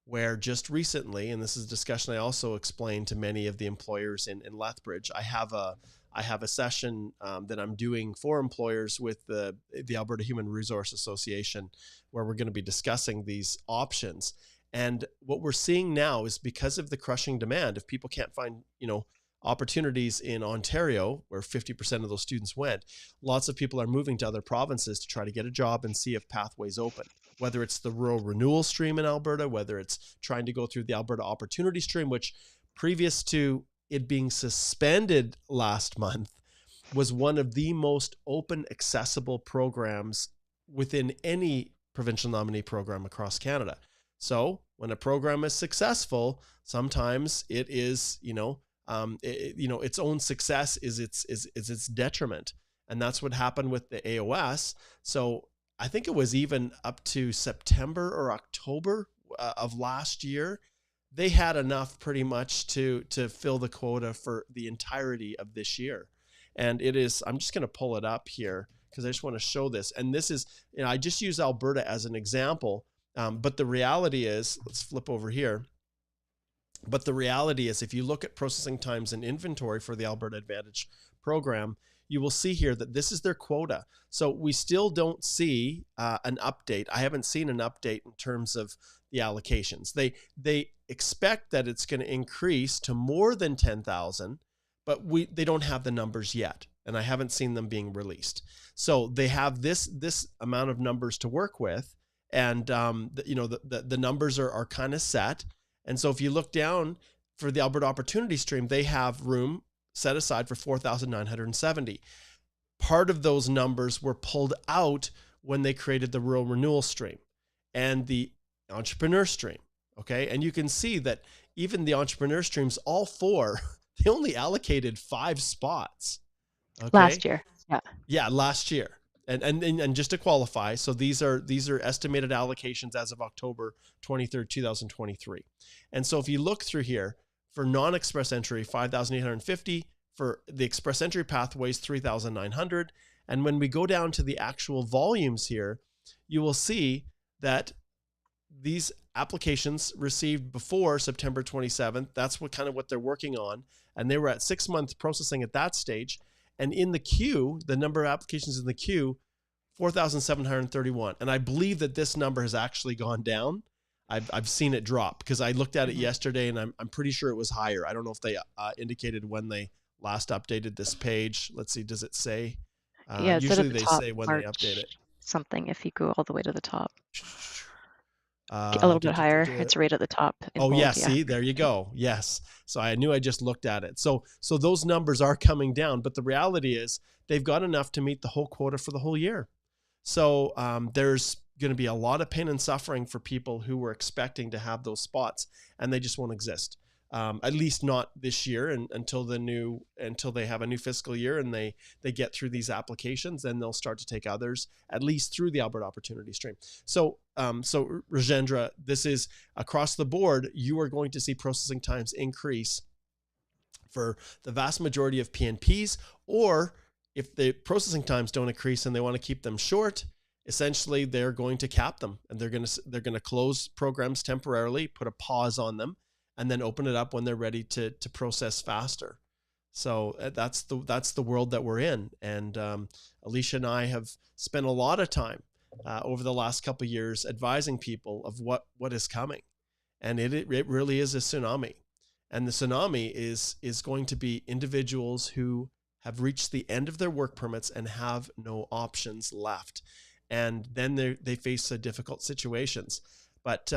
where just recently, and this is a discussion I also explained to many of the employers in Lethbridge, I have a session that I'm doing for employers with the Alberta Human Resource Association, where we're going to be discussing these options. And what we're seeing now is because of the crushing demand, if people can't find, opportunities in Ontario, where 50% of those students went, lots of people are moving to other provinces to try to get a job and see if pathways open. Whether it's the rural renewal stream in Alberta, whether it's trying to go through the Alberta opportunity stream, which previous to it being suspended last month was one of the most open, accessible programs within any provincial nominee program across Canada. So when a program is successful, sometimes it is, its own success is its detriment. And that's what happened with the AOS. So I think it was even up to September or October of last year, they had enough pretty much to fill the quota for the entirety of this year. And it is, I'm just going to pull it up here because I just want to show this. And this is, I just use Alberta as an example. But the reality is, let's flip over here. But the reality is, if you look at processing times and inventory for the Alberta Advantage program, you will see here that this is their quota. So we still don't see an update. I haven't seen an update in terms of the allocations. They expect that it's going to increase to more than 10,000, but they don't have the numbers yet, and I haven't seen them being released. So they have this amount of numbers to work with, and the numbers are kind of set. And so if you look down for the Alberta Opportunity Stream, they have room set aside for 4,970. Part of those numbers were pulled out when they created the Rural Renewal Stream and the Entrepreneur Stream. Okay. And you can see that even the Entrepreneur Streams, all four, they only allocated 5 spots. Okay. Last year. Yeah. Yeah. Last year. And just to qualify, so these are estimated allocations as of October 23rd, 2023. And so if you look through here, for non-express entry, 5,850, for the express entry pathways, 3,900. And when we go down to the actual volumes here, you will see that these applications received before September 27th, that's what they're working on. And they were at 6-month processing at that stage. And in the queue, the number of applications in the queue, 4,731. And I believe that this number has actually gone down. I've seen it drop because I looked at it yesterday, and I'm pretty sure it was higher. I don't know if they indicated when they last updated this page. Let's see, does it say? Yeah, it's usually at the they top, say when March they update it. Something if you go all the way to the top. A little bit higher. It's right at the top. Oh, yeah. See, there you go. Yes. So I knew I just looked at it. So those numbers are coming down, but the reality is they've got enough to meet the whole quota for the whole year. So there's going to be a lot of pain and suffering for people who were expecting to have those spots, and they just won't exist. At least not this year, and until they have a new fiscal year and they get through these applications, then they'll start to take others, at least through the Alberta Opportunity Stream. So Rajendra, this is across the board. You are going to see processing times increase for the vast majority of PNPs, or if the processing times don't increase and they want to keep them short, essentially they're going to cap them, and they're going to close programs temporarily, put a pause on them, and then open it up when they're ready to process faster. So that's the world that we're in. And Alicia and I have spent a lot of time over the last couple of years advising people of what is coming, and it really is a tsunami. And the tsunami is going to be individuals who have reached the end of their work permits and have no options left, and then they face difficult situations. But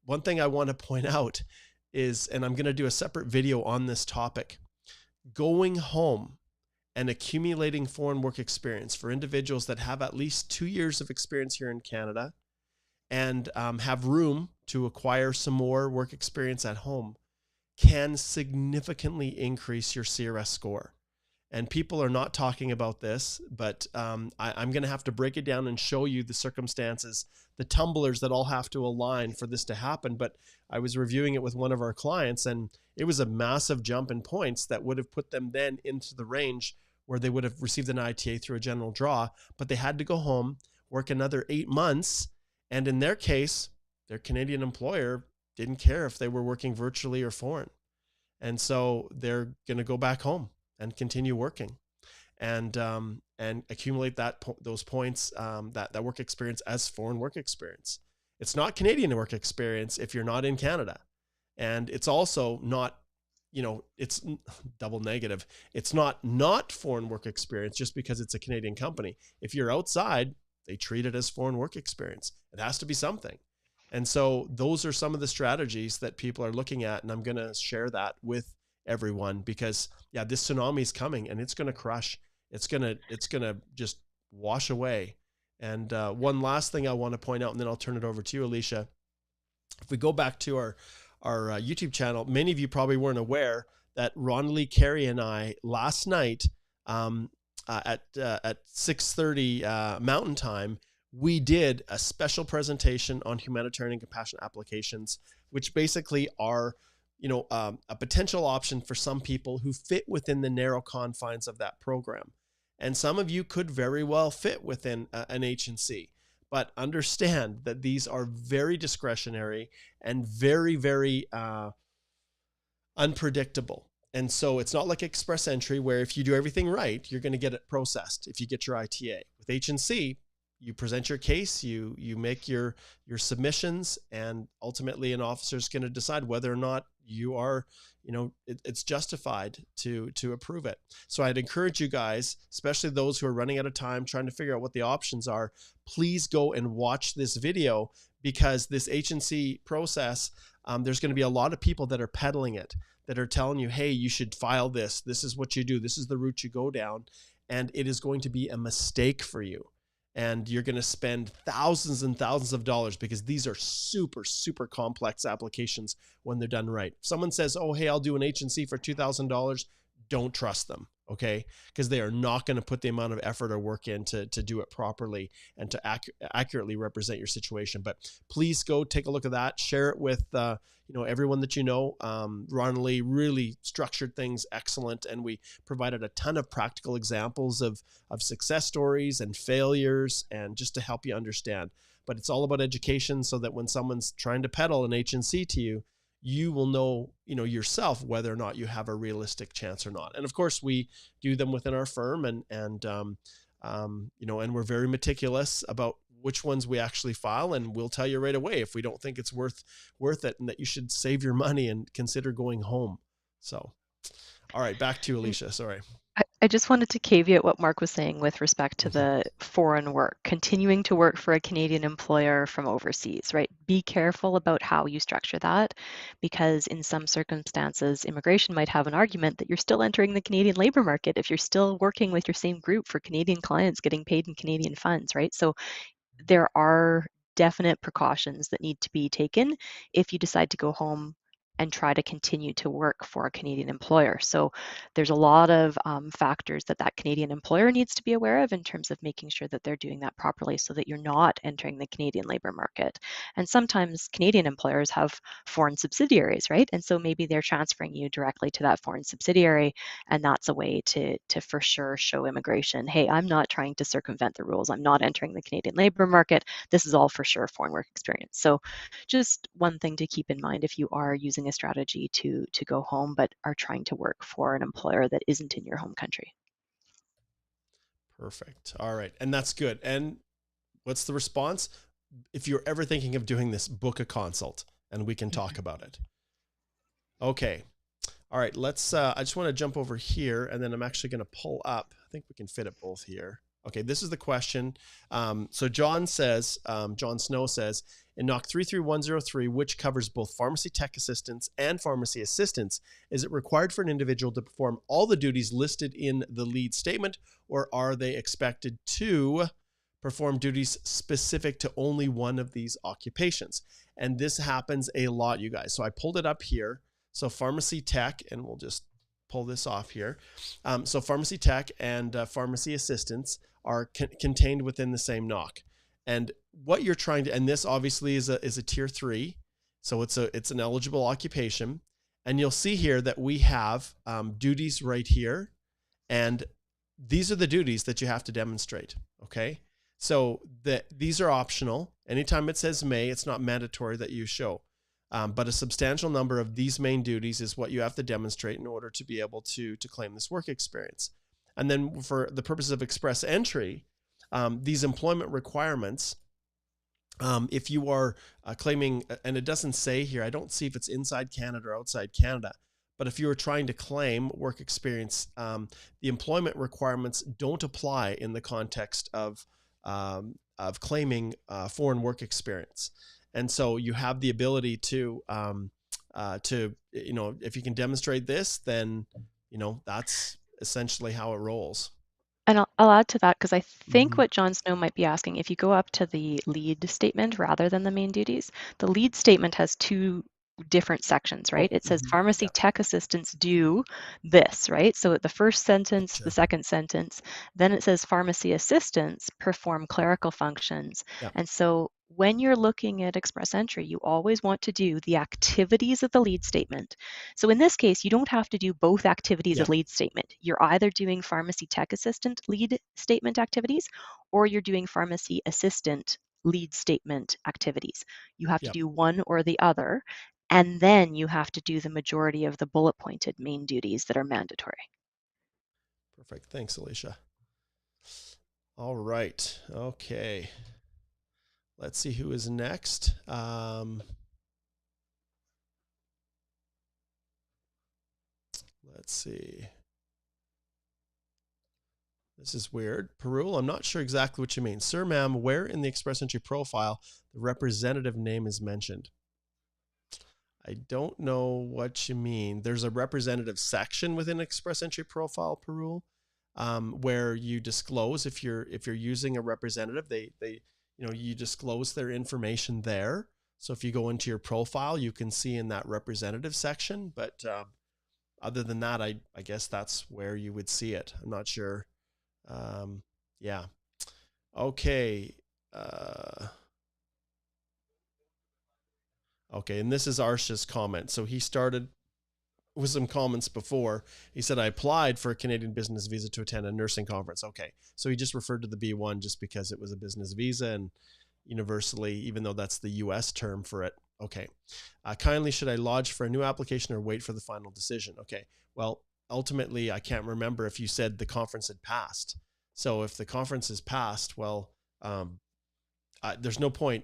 one thing I want to point out is, and I'm going to do a separate video on this topic, going home and accumulating foreign work experience for individuals that have at least 2 years of experience here in Canada and have room to acquire some more work experience at home can significantly increase your CRS score. And people are not talking about this, but I'm going to have to break it down and show you the circumstances, the tumblers that all have to align for this to happen. But I was reviewing it with one of our clients, and it was a massive jump in points that would have put them then into the range where they would have received an ITA through a general draw, but they had to go home, work another 8 months. And in their case, their Canadian employer didn't care if they were working virtually or foreign. And so they're going to go back home and continue working, and accumulate those points, that work experience as foreign work experience. It's not Canadian work experience if you're not in Canada, and it's also not, it's double negative. It's not foreign work experience just because it's a Canadian company. If you're outside, they treat it as foreign work experience. It has to be something. And so those are some of the strategies that people are looking at, and I'm going to share that with everyone because this tsunami is coming and it's going to crush. It's going to just wash away. And one last thing I want to point out, and then I'll turn it over to you, Alicia. If we go back to our YouTube channel, many of you probably weren't aware that Ron Lee Carey and I last night at 6:30 Mountain Time, we did a special presentation on humanitarian and compassionate applications, which basically are, a potential option for some people who fit within the narrow confines of that program. And some of you could very well fit within an H&C, but understand that these are very discretionary and very, very unpredictable. And so it's not like express entry where if you do everything right, you're going to get it processed if you get your ITA. With H&C, you present your case, you make your submissions, and ultimately an officer is going to decide whether or not you are, it's justified to approve it. So I'd encourage you guys, especially those who are running out of time trying to figure out what the options are, please go and watch this video, because this H&C process, there's going to be a lot of people that are peddling it, that are telling you, hey, you should file this. This is what you do. This is the route you go down. And it is going to be a mistake for you. And you're going to spend thousands and thousands of dollars, because these are super, super complex applications when they're done right. If someone says, oh, hey, I'll do an H&C for $2,000, don't trust them, okay? Because they are not going to put the amount of effort or work in to do it properly and to accurately represent your situation. But please go take a look at that. Share it with everyone that you know. Ron Lee really structured things excellent, and we provided a ton of practical examples of success stories and failures, and just to help you understand. But it's all about education, so that when someone's trying to peddle an H&C to you, you will know, yourself whether or not you have a realistic chance or not. And of course, we do them within our firm, and we're very meticulous about which ones we actually file, and we'll tell you right away if we don't think it's worth it, and that you should save your money and consider going home. So, all right, back to you, Alicia. Sorry. I just wanted to caveat what Mark was saying with respect to the foreign work, continuing to work for a Canadian employer from overseas, right? Be careful about how you structure that, because in some circumstances, immigration might have an argument that you're still entering the Canadian labor market if you're still working with your same group for Canadian clients getting paid in Canadian funds, right? So there are definite precautions that need to be taken if you decide to go home and try to continue to work for a Canadian employer. So there's a lot of factors that Canadian employer needs to be aware of in terms of making sure that they're doing that properly, so that you're not entering the Canadian labor market. And sometimes Canadian employers have foreign subsidiaries, right? And so maybe they're transferring you directly to that foreign subsidiary, and that's a way to for sure show immigration, hey, I'm not trying to circumvent the rules. I'm not entering the Canadian labor market. This is all for sure foreign work experience. So just one thing to keep in mind if you are using a a strategy to go home, but are trying to work for an employer that isn't in your home country. Perfect. All right. And that's good. And what's the response? If you're ever thinking of doing this, book a consult and we can talk about it. Okay. All right. Let's, I just want to jump over here and then I'm actually going to pull up. I think we can fit it both here. Okay. This is the question. So John says, John Snow says, in NOC 33103, which covers both pharmacy tech assistants and pharmacy assistants, is it required for an individual to perform all the duties listed in the lead statement, or are they expected to perform duties specific to only one of these occupations? And this happens a lot, you guys. So I pulled it up here. So pharmacy tech, and we'll just pull this off here. So pharmacy tech and pharmacy assistants are contained within the same NOC. And what you're trying to, and this obviously is a tier 3. So it's an eligible occupation. And you'll see here that we have duties right here. And these are the duties that you have to demonstrate. Okay. So these are optional. Anytime it says may, it's not mandatory that you show. But a substantial number of these main duties is what you have to demonstrate in order to be able to claim this work experience. And then for the purposes of express entry, these employment requirements, if you are claiming, and it doesn't say here, I don't see if it's inside Canada or outside Canada, but if you are trying to claim work experience, the employment requirements don't apply in the context of claiming foreign work experience. And so you have the ability to, if you can demonstrate this, then, that's essentially how it rolls. And I'll add to that because I think what John Snow might be asking, if you go up to the lead statement rather than the main duties, the lead statement has 2 different sections, right? It says pharmacy tech assistants do this, right? So the first sentence, the second sentence, then it says pharmacy assistants perform clerical functions. And so when you're looking at express entry, you always want to do the activities of the lead statement. So in this case, you don't have to do both activities of lead statement. You're either doing pharmacy tech assistant lead statement activities, or you're doing pharmacy assistant lead statement activities. You have to do one or the other. And then you have to do the majority of the bullet pointed main duties that are mandatory. Perfect. Thanks, Alicia. All right. Okay. Let's see who is next. Let's see. This is weird. Perul, I'm not sure exactly what you mean. Sir, ma'am, where in the express entry profile the representative name is mentioned? I don't know what you mean. There's a representative section within express entry profile, Perul, where you disclose if you're using a representative, you disclose their information there. So if you go into your profile, you can see in that representative section. But other than that, I guess that's where you would see it. I'm not sure. Yeah. Okay. Okay, and this is Arsha's comment. So he started with some comments before. He said, I applied for a Canadian business visa to attend a nursing conference. Okay, so he just referred to the B1 just because it was a business visa and universally, even though that's the US term for it. Okay, kindly should I lodge for a new application or wait for the final decision? Okay, well, ultimately, I can't remember if you said the conference had passed. So if the conference has passed, well, there's no point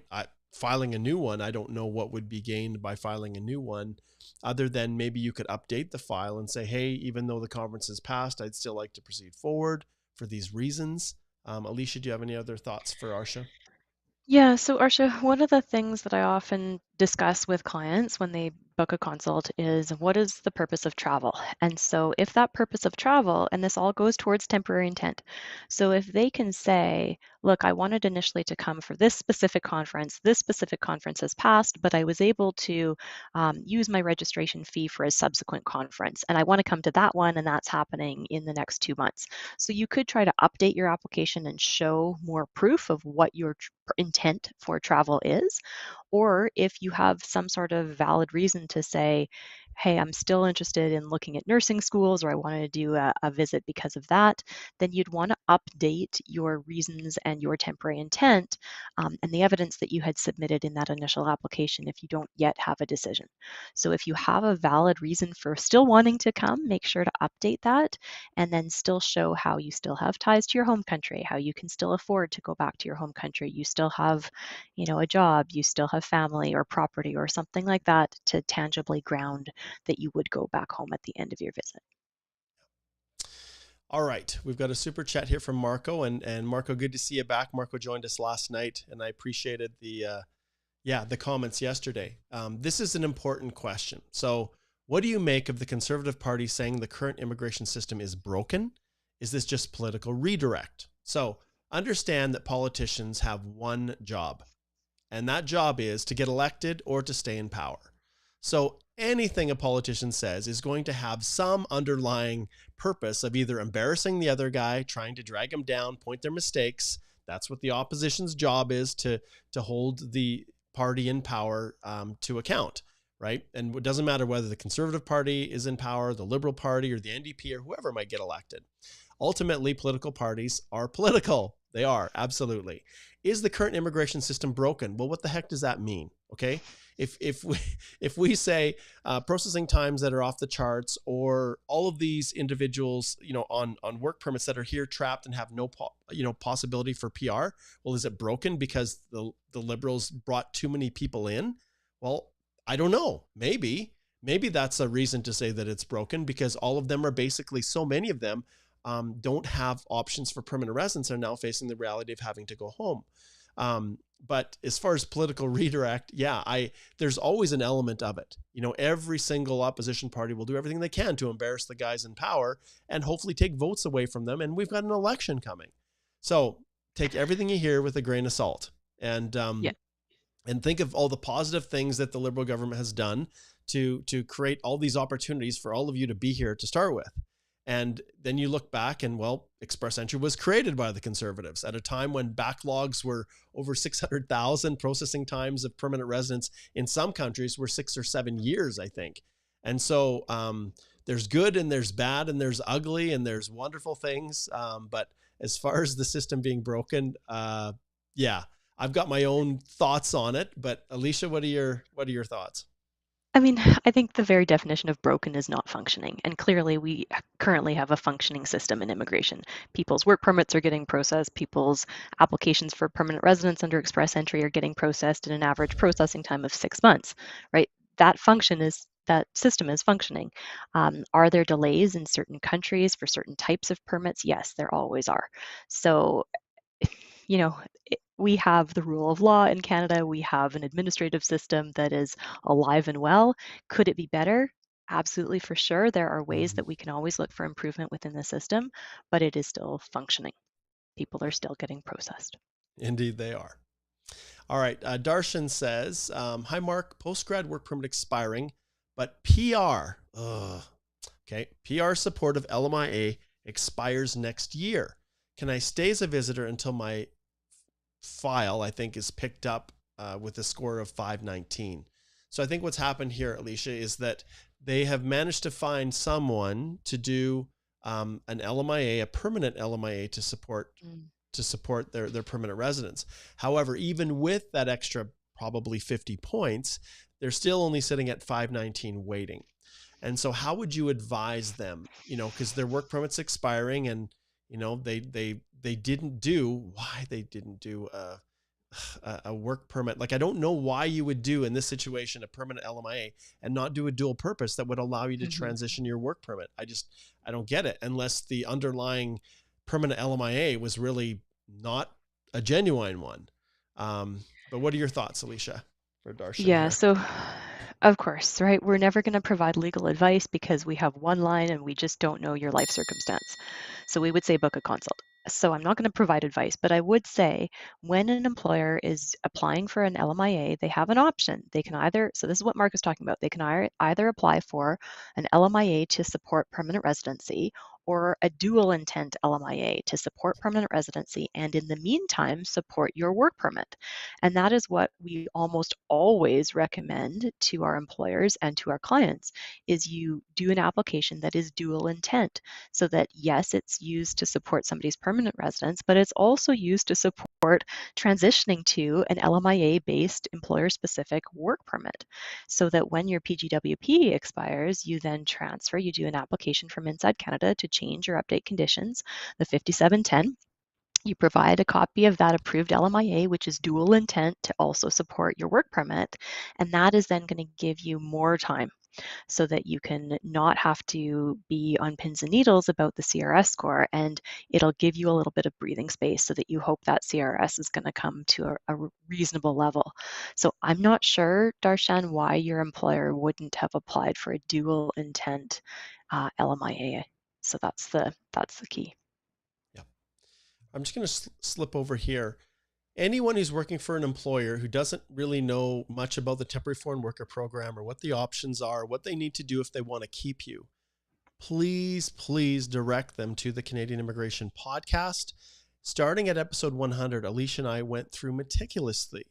filing a new one. I don't know what would be gained by filing a new one other than maybe you could update the file and say, hey, even though the conference has passed, I'd still like to proceed forward for these reasons. Alicia, do you have any other thoughts for Arsha? Yeah, so Arsha, one of the things that I often discuss with clients when they book a consult is what is the purpose of travel? And so if that purpose of travel, and this all goes towards temporary intent. So if they can say, look, I wanted initially to come for this specific conference has passed, but I was able to use my registration fee for a subsequent conference, and I want to come to that one, and that's happening in the next 2 months. So you could try to update your application and show more proof of what your intent for travel is. Or if you have some sort of valid reason to say, hey, I'm still interested in looking at nursing schools, or I want to do a visit because of that, then you'd want to update your reasons and your temporary intent and the evidence that you had submitted in that initial application if you don't yet have a decision. So if you have a valid reason for still wanting to come, make sure to update that and then still show how you still have ties to your home country, how you can still afford to go back to your home country. You still have, a job, you still have family or property or something like that to tangibly ground that you would go back home at the end of your visit. All right, we've got a super chat here from Marco, and Marco, good to see you back. Marco joined us last night, and I appreciated the comments yesterday. This is an important question. So, what do you make of the Conservative Party saying the current immigration system is broken? Is this just political redirect? So, understand that politicians have one job, and that job is to get elected or to stay in power. So anything a politician says is going to have some underlying purpose of either embarrassing the other guy, trying to drag him down, point their mistakes. That's what the opposition's job is, to hold the party in power to account, right? And it doesn't matter whether the Conservative Party is in power, the Liberal Party, or the NDP, or whoever might get elected. Ultimately, political parties are political. They are, absolutely. Is the current immigration system broken? Well, what the heck does that mean? Okay, if we say processing times that are off the charts, or all of these individuals, on work permits that are here trapped and have no possibility for PR, well, is it broken because the Liberals brought too many people in? Well, I don't know. Maybe that's a reason to say that it's broken, because all of them are basically, so many of them don't have options for permanent residence, are now facing the reality of having to go home. But as far as political redirect, there's always an element of it. Every single opposition party will do everything they can to embarrass the guys in power and hopefully take votes away from them. And we've got an election coming. So take everything you hear with a grain of salt, and think of all the positive things that the Liberal government has done to create all these opportunities for all of you to be here to start with. And then you look back and, well, Express Entry was created by the Conservatives at a time when backlogs were over 600,000. Processing times of permanent residence in some countries were 6 or 7 years, I think. And so there's good and there's bad and there's ugly and there's wonderful things. But as far as the system being broken, I've got my own thoughts on it. But Alicia, what are your thoughts? I mean, I think the very definition of broken is not functioning. And clearly, we currently have a functioning system in immigration. People's work permits are getting processed. People's applications for permanent residence under Express Entry are getting processed in an average processing time of 6 months, right? That system is functioning. Are there delays in certain countries for certain types of permits? Yes, there always are. So, we have the rule of law in Canada. We have an administrative system that is alive and well. Could it be better? Absolutely, for sure. There are ways that we can always look for improvement within the system, but it is still functioning. People are still getting processed. Indeed, they are. All right. Darshan says, hi, Mark, postgrad work permit expiring, but PR, PR support of LMIA expires next year. Can I stay as a visitor until my file, I think, is picked up with a score of 519? So I think what's happened here, Alicia, is that they have managed to find someone to do an LMIA, a permanent LMIA, to support their permanent residence. However, even with that extra probably 50 points, they're still only sitting at 519 waiting. And so how would you advise them, because their work permit's expiring, and they didn't do a work permit. Like, I don't know why you would do in this situation a permanent LMIA and not do a dual purpose that would allow you to transition your work permit. I don't get it, unless the underlying permanent LMIA was really not a genuine one. But what are your thoughts, Alicia, for Darshan here? So of course, right? We're never going to provide legal advice because we have one line and we just don't know your life circumstance. So we would say book a consult. So I'm not going to provide advice, but I would say when an employer is applying for an LMIA, they have an option. They can either, so this is what Mark is talking about, they can either apply for an LMIA to support permanent residency, or a dual intent LMIA to support permanent residency and in the meantime support your work permit. And that is what we almost always recommend to our employers and to our clients is you do an application that is dual intent so that yes, it's used to support somebody's permanent residence, but it's also used to support transitioning to an LMIA-based employer-specific work permit so that when your PGWP expires, you then transfer, you do an application from inside Canada to change or update conditions, the 5710. You provide a copy of that approved LMIA, which is dual intent to also support your work permit, and that is then going to give you more time so that you can not have to be on pins and needles about the CRS score, and it'll give you a little bit of breathing space so that you hope that CRS is going to come to a reasonable level. So I'm not sure, Darshan, why your employer wouldn't have applied for a dual intent LMIA. So that's the key. Yeah. I'm just going to slip over here. Anyone who's working for an employer who doesn't really know much about the temporary foreign worker program or what the options are, what they need to do if they want to keep you, please direct them to the Canadian Immigration Podcast. Starting at episode 100, Alicia and I went through meticulously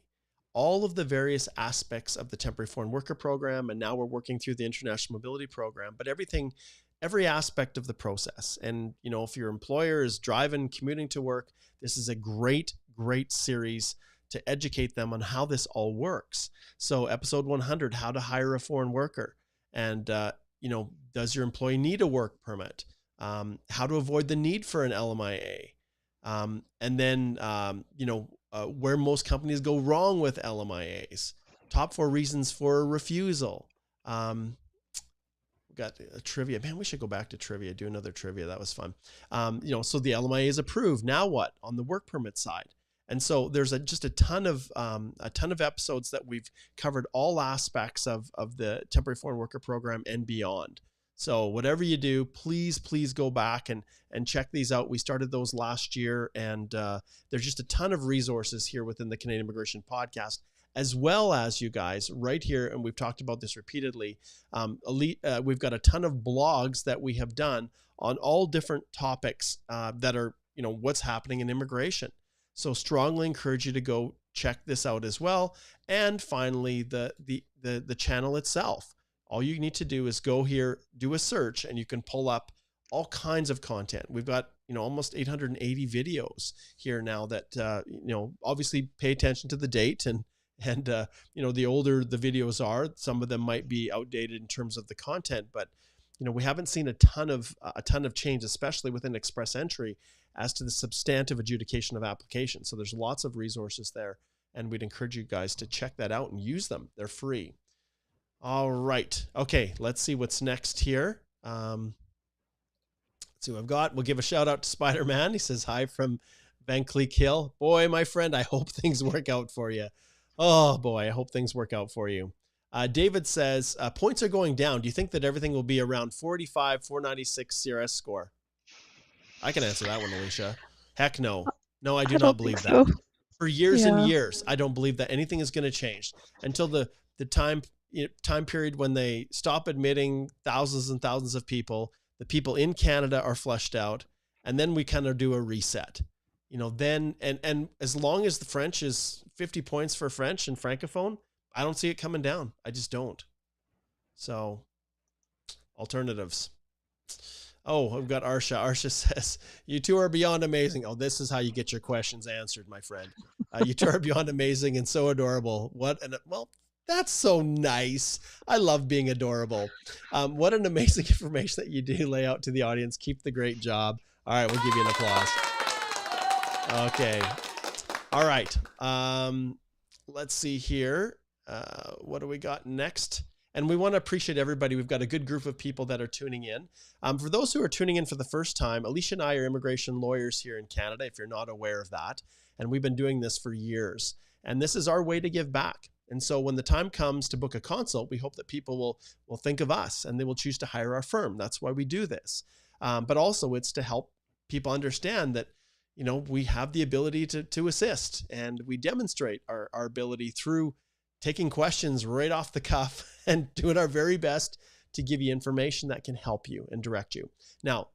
all of the various aspects of the temporary foreign worker program, and now we're working through the international mobility program, but every aspect of the process. And, you know, if your employer is driving, commuting to work, this is a great series to educate them on how this all works. So episode 100, how to hire a foreign worker. And, you know, does your employee need a work permit? How to avoid the need for an LMIA. And then, you know, where most companies go wrong with LMIAs. Top 4 reasons for refusal. Got a trivia. Man, we should go back to trivia, do another trivia. That was fun. You know, so the LMIA is approved. Now what on the work permit side? And so there's just a ton of episodes that we've covered all aspects of the temporary foreign worker program and beyond. So whatever you do, please go back and check these out. We started those last year, and there's just a ton of resources here within the Canadian Immigration Podcast, as well as you guys right here. And we've talked about this repeatedly. We've got a ton of blogs that we have done on all different topics that are, you know, what's happening in immigration. So strongly encourage you to go check this out as well. And finally, the channel itself. All you need to do is go here, do a search, and you can pull up all kinds of content. We've got, you know, almost 880 videos here now that, you know, obviously pay attention to the date and you know, the older the videos are, some of them might be outdated in terms of the content, but, you know, we haven't seen a ton of change, especially within express entry, as to the substantive adjudication of applications. So there's lots of resources there, and we'd encourage you guys to check that out and use them. They're free. All right. Okay. Let's see what's next here. Let's see what I've got. We'll give a shout out to Spider-Man. He says, hi from Van Cleek Hill. Boy, my friend, I hope things work out for you. Oh boy, I hope things work out for you. David says, points are going down. Do you think that everything will be around 485, 496 CRS score? I can answer that one, Alicia. Heck no. No, I do not believe that. So. For years and years, I don't believe that anything is going to change until the time period when they stop admitting thousands and thousands of people. The people in Canada are flushed out, and then we kind of do a reset. You know, then and as long as the French is 50 points for French and Francophone, I don't see it coming down. I just don't. So, alternatives. Oh, I've got Arsha. Arsha says, you two are beyond amazing. Oh, this is how you get your questions answered, my friend. You two are beyond amazing and so adorable. Well, that's so nice. I love being adorable. What an amazing information that you do lay out to the audience. Keep the great job. All right, we'll give you an applause. Okay. All right. Let's see here. What do we got next? And we want to appreciate everybody. We've got a good group of people that are tuning in. For those who are tuning in for the first time, Alicia and I are immigration lawyers here in Canada, if you're not aware of that. And we've been doing this for years. And this is our way to give back. And so when the time comes to book a consult, we hope that people will think of us and they will choose to hire our firm. That's why we do this. But also it's to help people understand that, you know, we have the ability to assist, and we demonstrate our ability through taking questions right off the cuff and doing our very best to give you information that can help you and direct you. Now,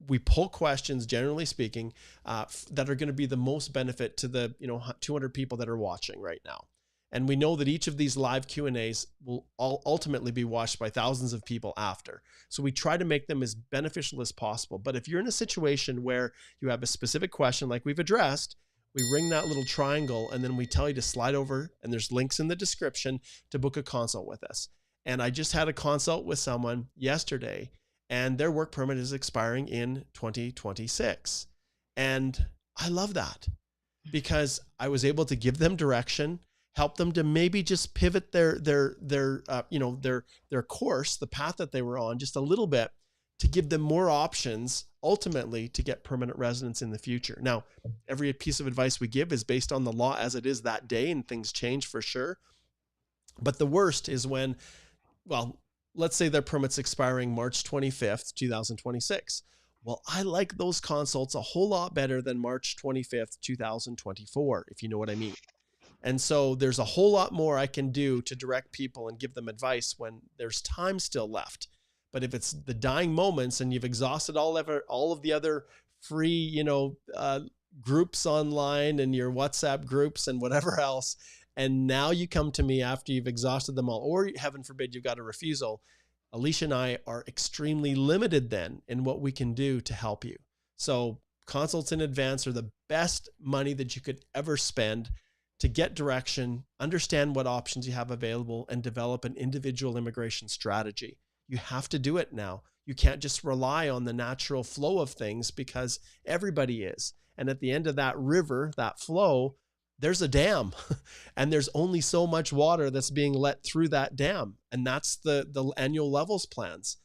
we pull questions, generally speaking, that are going to be the most benefit to the 200 people that are watching right now. And we know that each of these live Q&As will ultimately be watched by thousands of people after. So we try to make them as beneficial as possible. But if you're in a situation where you have a specific question like we've addressed, we ring that little triangle and then we tell you to slide over, and there's links in the description to book a consult with us. And I just had a consult with someone yesterday, and their work permit is expiring in 2026. And I love that because I was able to give them direction, help them to maybe just pivot their course, the path that they were on, just a little bit, to give them more options ultimately to get permanent residence in the future. Now, every piece of advice we give is based on the law as it is that day, and things change for sure. But the worst is when, well, let's say their permit's expiring March 25th, 2026. Well, I like those consults a whole lot better than March 25th, 2024, if you know what I mean. And so there's a whole lot more I can do to direct people and give them advice when there's time still left. But if it's the dying moments and you've exhausted all of the other free, groups online and your WhatsApp groups and whatever else, and now you come to me after you've exhausted them all, or heaven forbid, you've got a refusal, Alicia and I are extremely limited then in what we can do to help you. So consults in advance are the best money that you could ever spend to get direction, understand what options you have available, and develop an individual immigration strategy. You have to do it now. You can't just rely on the natural flow of things because everybody is. And at the end of that river, that flow, there's a dam and there's only so much water that's being let through that dam. And that's the annual levels plans.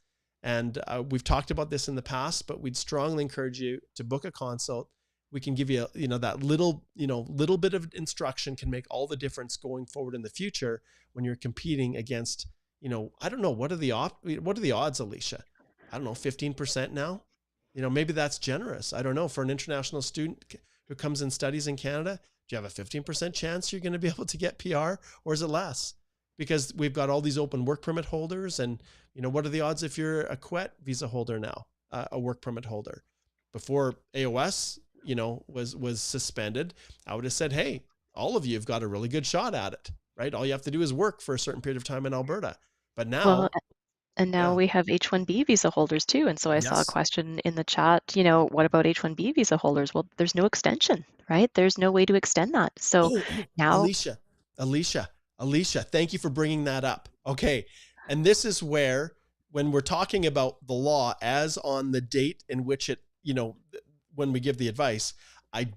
And we've talked about this in the past, but we'd strongly encourage you to book a consult. We can give you, that little bit of instruction can make all the difference going forward in the future when you're competing against, I don't know, what are the odds, Alicia? I don't know, 15% now? Maybe that's generous. I don't know. For an international student who comes and studies in Canada, do you have a 15% chance you're going to be able to get PR, or is it less? Because we've got all these open work permit holders, and what are the odds if you're a QUET visa holder now, a work permit holder? Before AOS, was suspended, I would have said, hey, all of you have got a really good shot at it, right? All you have to do is work for a certain period of time in Alberta. But Well, now, and now yeah, we have H-1B visa holders too. And so I saw a yes. question in the chat, what about H-1B visa holders? Well, there's no extension, right? There's no way to extend that. So Oh, now, Alicia, thank you for bringing that up. Okay. And this is where, when we're talking about the law as on the date in which it, when we give the advice, I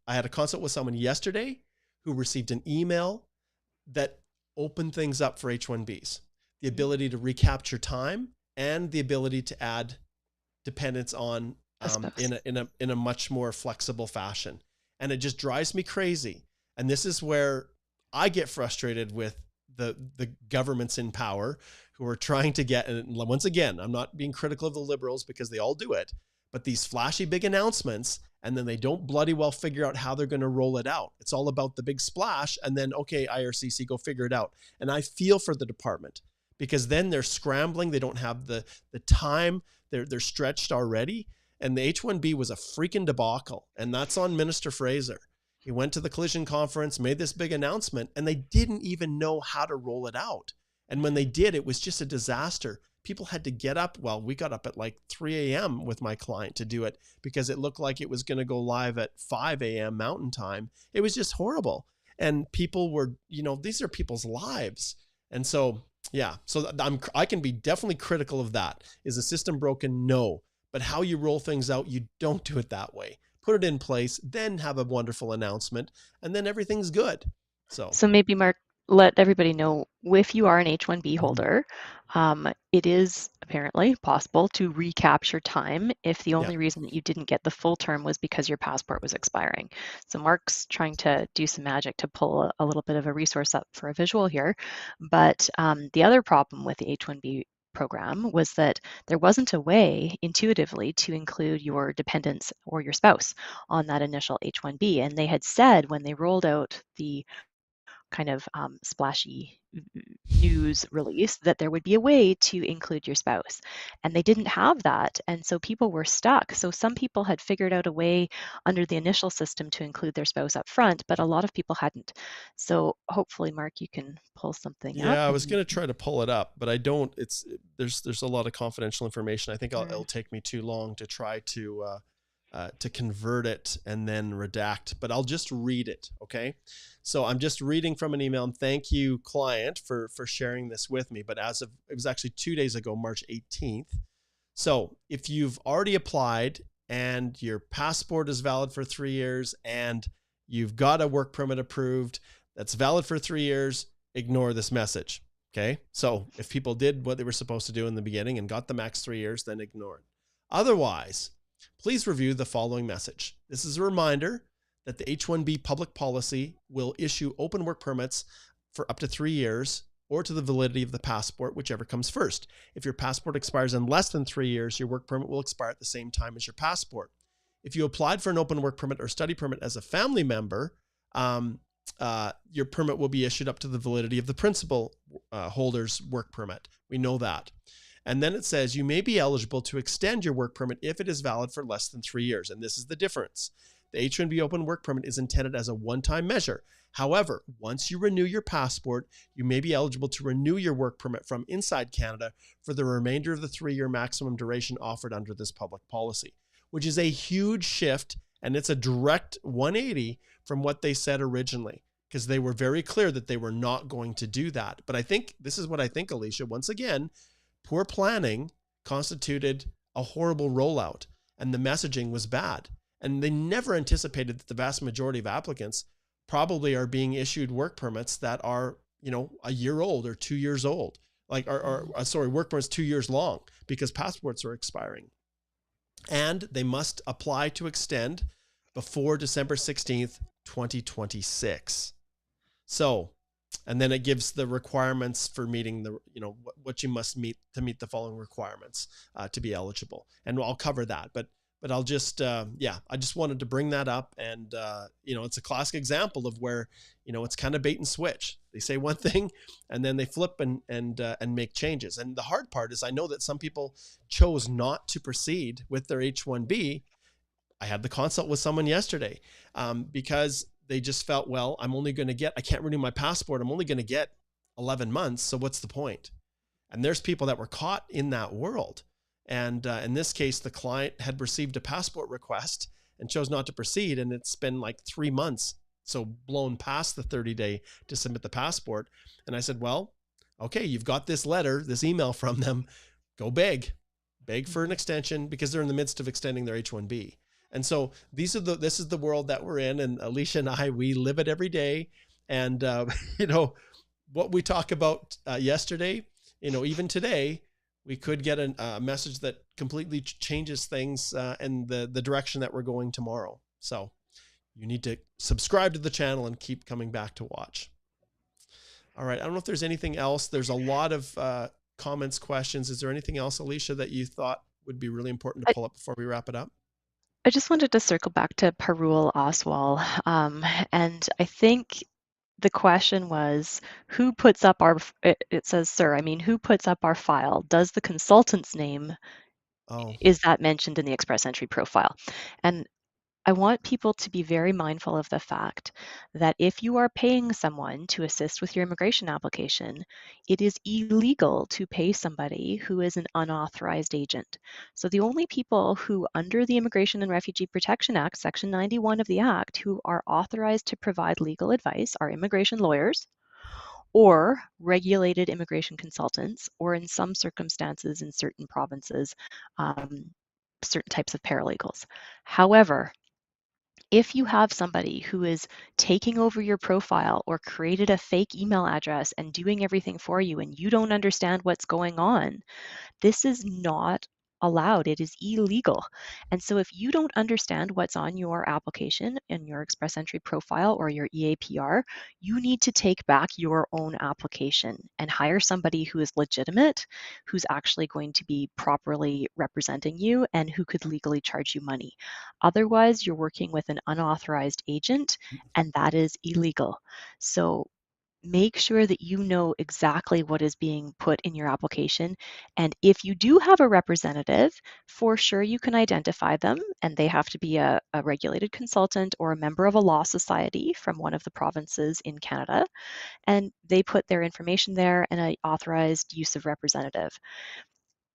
had a consult with someone yesterday who received an email that opened things up for H-1Bs, the ability to recapture time and the ability to add dependence on a spouse. in a much more flexible fashion. And it just drives me crazy. And this is where I get frustrated with the governments in power who are trying to get, and once again, I'm not being critical of the Liberals because they all do it, but these flashy big announcements, and then they don't bloody well figure out how they're going to roll it out. It's all about the big splash, and then, okay, IRCC, go figure it out. And I feel for the department because then they're scrambling. They don't have the time. They're stretched already. And the H-1B was a freaking debacle. And that's on Minister Fraser. He went to the collision conference, made this big announcement, and they didn't even know how to roll it out. And when they did, it was just a disaster. People had to get up. Well, we got up at like 3 a.m. with my client to do it because it looked like it was going to go live at 5 a.m. Mountain Time. It was just horrible. And people were, these are people's lives. And so, yeah, so I can be definitely critical of that. Is the system broken? No. But how you roll things out, you don't do it that way. Put it in place, then have a wonderful announcement, and then everything's good. So maybe, Mark, let everybody know, if you are an H-1B holder, it is apparently possible to recapture time if the Yeah. only reason that you didn't get the full term was because your passport was expiring. So Mark's trying to do some magic to pull a little bit of a resource up for a visual here. But the other problem with the H-1B program was that there wasn't a way intuitively to include your dependents or your spouse on that initial H-1B. And they had said when they rolled out the kind of splashy news release that there would be a way to include your spouse. And they didn't have that. And so people were stuck. So some people had figured out a way under the initial system to include their spouse up front, but a lot of people hadn't. So hopefully, Mark, you can pull something up. Yeah, I And was going to try to pull it up, but I don't. There's a lot of confidential information. I think it'll mm, take me too long to try to convert it and then redact, but I'll just read it. Okay. So I'm just reading from an email, and thank you, client, for sharing this with me. But it was actually 2 days ago, March 18th. So if you've already applied and your passport is valid for 3 years and you've got a work permit approved that's valid for 3 years, ignore this message. Okay. So if people did what they were supposed to do in the beginning and got the max 3 years, then ignore it. Otherwise, please review the following message. This is a reminder that the H-1B public policy will issue open work permits for up to 3 years or to the validity of the passport, whichever comes first. If your passport expires in less than 3 years, your work permit will expire at the same time as your passport. If you applied for an open work permit or study permit as a family member, your permit will be issued up to the validity of the principal holder's work permit. We know that. And then it says you may be eligible to extend your work permit if it is valid for less than 3 years. And this is the difference. The H-1B open work permit is intended as a one-time measure. However, once you renew your passport, you may be eligible to renew your work permit from inside Canada for the remainder of the 3-year maximum duration offered under this public policy, which is a huge shift. And it's a direct 180 from what they said originally, because they were very clear that they were not going to do that. But I think this is what I think, Alicia, once again, poor planning constituted a horrible rollout, and the messaging was bad. And they never anticipated that the vast majority of applicants probably are being issued work permits that are, a year old or 2 years old, work permits 2 years long, because passports are expiring. And they must apply to extend before December 16th, 2026. So, and then it gives the requirements for meeting what you must meet to meet the following requirements to be eligible. And I'll cover that, but I'll just, I just wanted to bring that up. And, it's a classic example of where, it's kind of bait and switch. They say one thing and then they flip and make changes. And the hard part is I know that some people chose not to proceed with their H-1B. I had the consult with someone yesterday because they just felt, well, I can't renew my passport. I'm only going to get 11 months. So what's the point? And there's people that were caught in that world. And in this case, the client had received a passport request and chose not to proceed. And it's been like 3 months, so blown past the 30-day to submit the passport. And I said, well, okay, you've got this letter, this email from them. Go beg for an extension, because they're in the midst of extending their H-1B. And so this is the world that we're in. And Alicia and I, we live it every day. And, what we talk about yesterday, even today, we could get a message that completely changes things and the direction that we're going tomorrow. So you need to subscribe to the channel and keep coming back to watch. All right. I don't know if there's anything else. There's a lot of comments, questions. Is there anything else, Alicia, that you thought would be really important to pull up before we wrap it up? I just wanted to circle back to Parul Oswal. And I think the question was, who puts up it says, sir, who puts up our file? Does the consultant's name, is that mentioned in the express entry profile? And I want people to be very mindful of the fact that if you are paying someone to assist with your immigration application, it is illegal to pay somebody who is an unauthorized agent. So the only people who, under the Immigration and Refugee Protection Act, Section 91 of the Act, who are authorized to provide legal advice are immigration lawyers or regulated immigration consultants, or in some circumstances in certain provinces, certain types of paralegals. However, if you have somebody who is taking over your profile or created a fake email address and doing everything for you and you don't understand what's going on, this is not allowed. It is illegal. And so if you don't understand what's on your application and your express entry profile or your EAPR, you need to take back your own application and hire somebody who is legitimate, who's actually going to be properly representing you and who could legally charge you money. Otherwise, you're working with an unauthorized agent, and that is illegal. So make sure that you know exactly what is being put in your application. And if you do have a representative, for sure you can identify them, and they have to be a regulated consultant or a member of a law society from one of the provinces in Canada. And they put their information there and an authorized use of representative.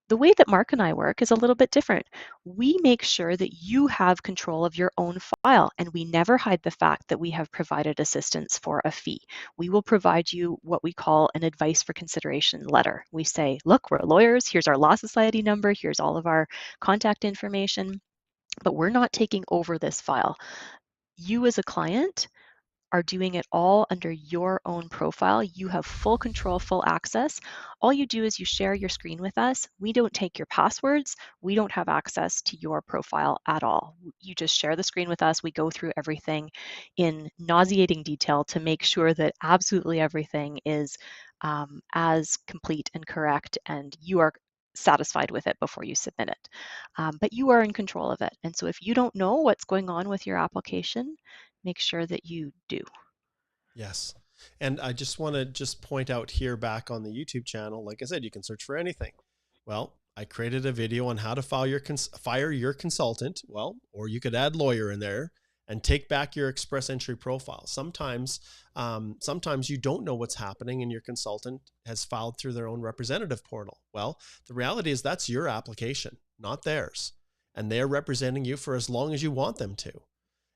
The way that Mark and I work is a little bit different. We make sure that you have control of your own file, and we never hide the fact that we have provided assistance for a fee. We will provide you what we call an advice for consideration letter. We say, look, we're lawyers, here's our law society number, here's all of our contact information, but we're not taking over this file. You as a client are doing it all under your own profile. You have full control, full access. All you do is you share your screen with us. We don't take your passwords. We don't have access to your profile at all. You just share the screen with us. We go through everything in nauseating detail to make sure that absolutely everything is as complete and correct, and you are satisfied with it before you submit it. But you are in control of it. And so if you don't know what's going on with your application, make sure that you do. Yes. And I just want to just point out here back on the YouTube channel, like I said, you can search for anything. Well, I created a video on how to fire your consultant. Well, or you could add lawyer in there and take back your express entry profile. Sometimes you don't know what's happening and your consultant has filed through their own representative portal. Well, the reality is that's your application, not theirs. And they're representing you for as long as you want them to.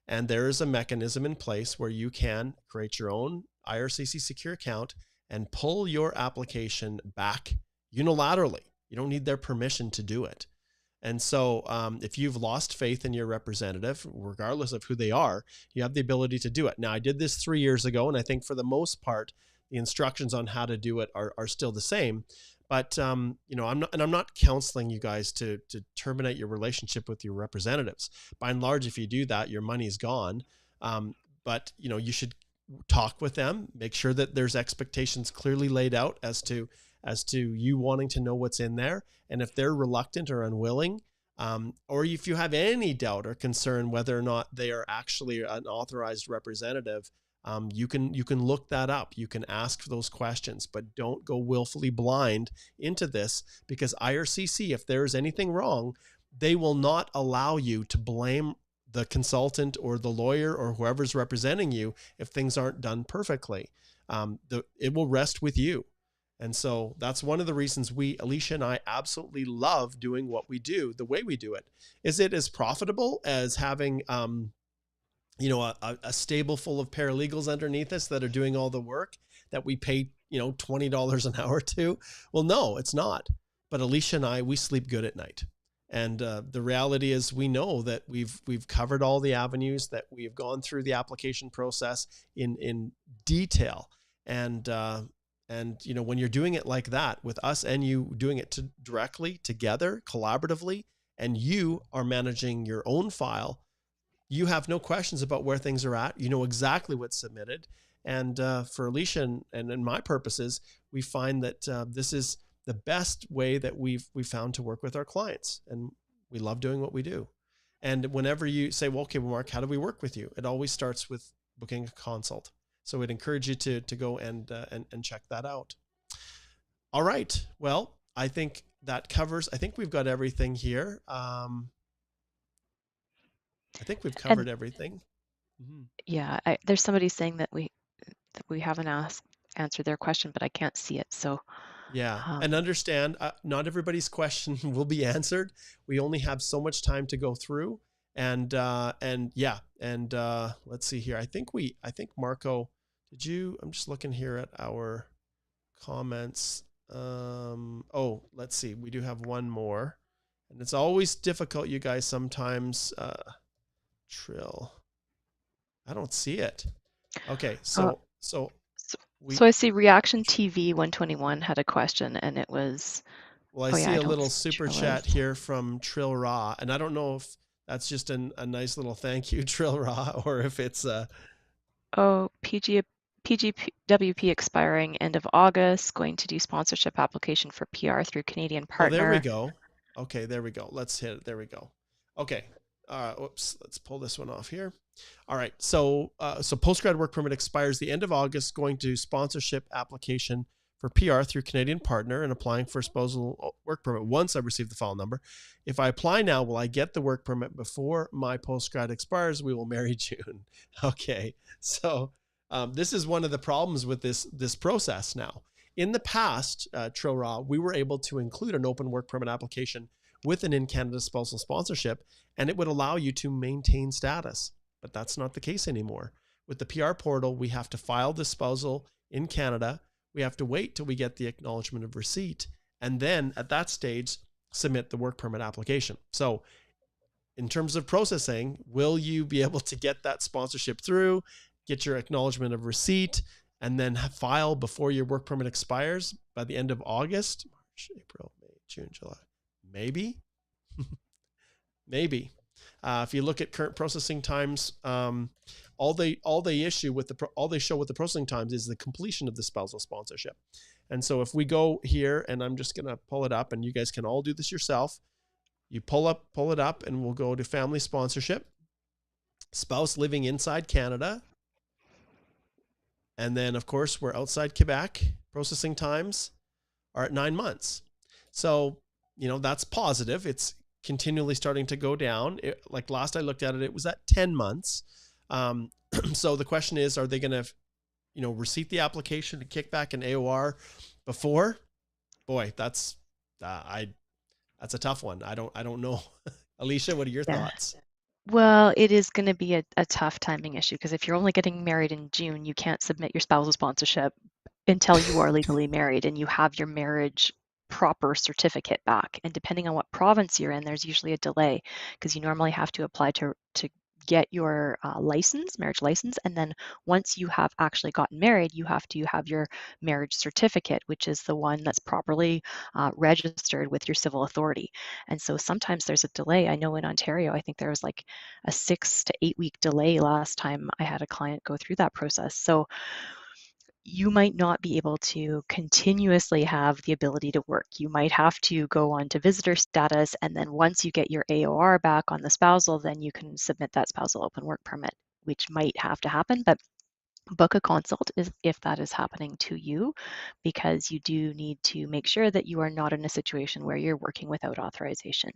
And there is a mechanism in place where you can create your own IRCC secure account and pull your application back unilaterally. You don't need their permission to do it. And so if you've lost faith in your representative, regardless of who they are, you have the ability to do it. Now, I did this 3 years ago, and I think for the most part, the instructions on how to do it are still the same. But I'm not counseling you guys to terminate your relationship with your representatives. By and large, if you do that, your money's gone. But you should talk with them, make sure that there's expectations clearly laid out as to you wanting to know what's in there. And if they're reluctant or unwilling, or if you have any doubt or concern whether or not they are actually an authorized representative, you can look that up. You can ask those questions, but don't go willfully blind into this, because IRCC, if there is anything wrong, they will not allow you to blame the consultant or the lawyer or whoever's representing you if things aren't done perfectly. It will rest with you. And so that's one of the reasons Alicia and I absolutely love doing what we do, the way we do it. Is it as profitable as having, a stable full of paralegals underneath us that are doing all the work that we pay, $20 an hour to? Well, no, it's not. But Alicia and I, we sleep good at night. And the reality is we know that we've covered all the avenues, that we have gone through the application process in detail. And when you're doing it like that with us and you doing it directly together, collaboratively, and you are managing your own file, you have no questions about where things are at. You know exactly what's submitted. And for Alicia and my purposes, we find that this is the best way that we've found to work with our clients. And we love doing what we do. And whenever you say, well, okay, well, Mark, how do we work with you? It always starts with booking a consult. So we'd encourage you to go and check that out. All right. Well, I think that covers, I think we've got everything here. I think we've covered everything. Mm-hmm. Yeah, there's somebody saying that we haven't answered their question, but I can't see it. So yeah, and understand not everybody's question will be answered. We only have so much time to go through, and let's see here. I think Marco, did you? I'm just looking here at our comments. Let's see. We do have one more, and it's always difficult, you guys. Sometimes Trill. I don't see it. Okay, so I see Reaction TV 121 had a question, and it was. Well, I see a little super chat here from Trill Raw, and I don't know if that's just a nice little thank you, Trill Raw, or if it's PGWP expiring end of August, going to do sponsorship application for PR through Canadian partner. Oh, there we go. Okay, there we go. Let's hit it. There we go. Okay. Whoops, let's pull this one off here. All right, so postgrad work permit expires the end of August. Going to sponsorship application for PR through Canadian partner and applying for spousal work permit once I receive the file number. If I apply now, will I get the work permit before my postgrad expires? We will marry June. Okay, so this is one of the problems with this process now. In the past, Tro-Ra, we were able to include an open work permit application with an in-Canada spousal sponsorship, and it would allow you to maintain status. But that's not the case anymore. With the PR portal, we have to file the spousal in Canada. We have to wait till we get the acknowledgement of receipt, and then at that stage, submit the work permit application. So in terms of processing, will you be able to get that sponsorship through, get your acknowledgement of receipt, and then file before your work permit expires by the end of August, March, April, May, June, July? Maybe, maybe. If you look at current processing times, all they show with the processing times is the completion of the spousal sponsorship. And so if we go here, and I'm just going to pull it up, and you guys can all do this yourself. You pull it up, and we'll go to family sponsorship, spouse living inside Canada. And then, of course, we're outside Quebec. Processing times are at 9 months. So, that's positive. It's continually starting to go down. Like last I looked at it, it was at 10 months. So the question is, are they going to, receipt the application and kick back an AOR before? Boy, that's a tough one. I don't know. Alicia, what are your thoughts? Well, it is going to be a tough timing issue, because if you're only getting married in June, you can't submit your spousal sponsorship until you are legally married and you have your marriage proper certificate back. And depending on what province you're in, there's usually a delay, because you normally have to apply to get your marriage license, and then once you have actually gotten married, you have to have your marriage certificate, which is the one that's properly registered with your civil authority. And so sometimes there's a delay. I know in Ontario, I think there was like a 6 to 8 week delay last time I had a client go through that process. So you might not be able to continuously have the ability to work. You might have to go on to visitor status, and then once you get your AOR back on the spousal, then you can submit that spousal open work permit, which might have to happen. But book a consult if that is happening to you, because you do need to make sure that you are not in a situation where you're working without authorization.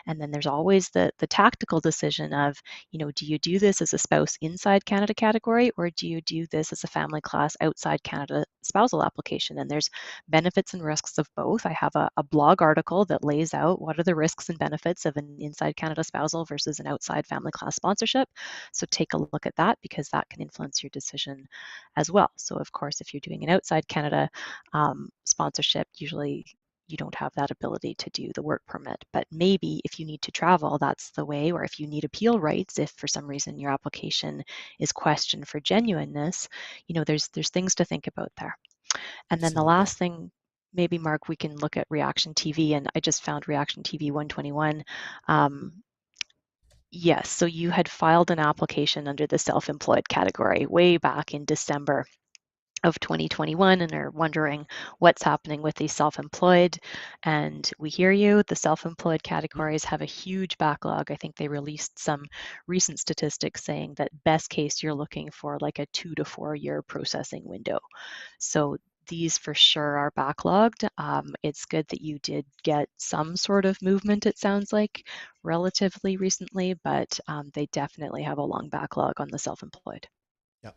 And then there's always the tactical decision of, do you do this as a spouse inside Canada category, or do you do this as a family class outside Canada spousal application? And there's benefits and risks of both. I have a blog article that lays out what are the risks and benefits of an inside Canada spousal versus an outside family class sponsorship. So take a look at that, because that can influence your decision as well. So of course, if you're doing an outside Canada sponsorship, usually you don't have that ability to do the work permit. But maybe if you need to travel, that's the way. Or if you need appeal rights, if for some reason your application is questioned for genuineness, there's things to think about there. And then the last thing, maybe Mark, we can look at Reaction TV, and I just found Reaction TV 121. Yes, so you had filed an application under the self-employed category way back in December of 2021 and are wondering what's happening with the self-employed. And we hear you, the self-employed categories have a huge backlog. I think they released some recent statistics saying that best case you're looking for like a 2 to 4 year processing window. So these for sure are backlogged. It's good that you did get some sort of movement, it sounds like, relatively recently, but they definitely have a long backlog on the self-employed. Yeah.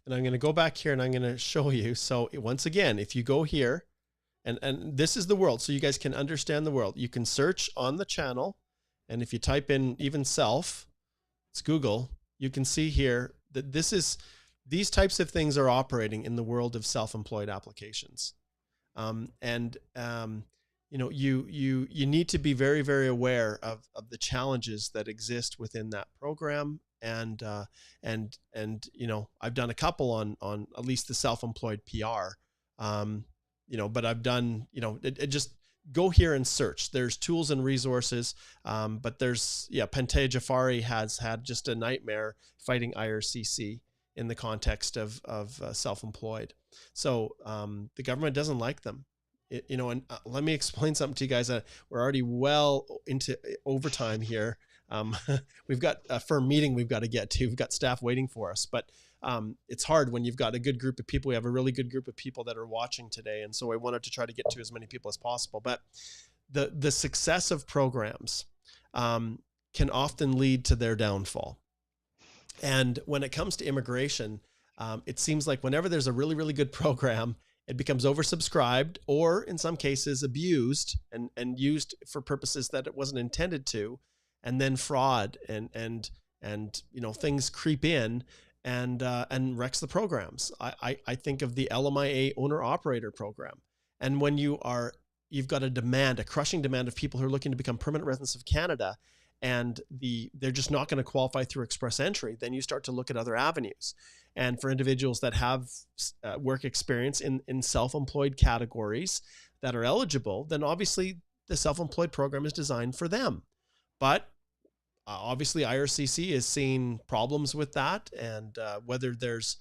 And I'm going to go back here and I'm going to show you. So once again, if you go here, and this is the world, so you guys can understand the world. You can search on the channel, and if you type in even self, it's Google, you can see here that these types of things are operating in the world of self-employed applications. You need to be very, very aware of the challenges that exist within that program. And I've done a couple on at least the self-employed PR, but I've done, just go here and search. There's tools and resources, but Pentay Jafari has had just a nightmare fighting IRCC in the context of self-employed. So the government doesn't like them. And let me explain something to you guys. We're already well into overtime here. Um, we've got a firm meeting we've got to get to. We've got staff waiting for us, but it's hard when you've got a good group of people. We have a really good group of people that are watching today, and so I wanted to try to get to as many people as possible. But the success of programs can often lead to their downfall. And when it comes to immigration, it seems like whenever there's a really, really good program, it becomes oversubscribed or in some cases abused and used for purposes that it wasn't intended to. And then fraud and things creep in and wrecks the programs. I think of the LMIA owner operator program. And when you've got a crushing demand of people who are looking to become permanent residents of Canada, and they're just not going to qualify through express entry, then you start to look at other avenues. And for individuals that have work experience in self-employed categories that are eligible, then obviously the self-employed program is designed for them. But obviously IRCC is seeing problems with that, and whether there's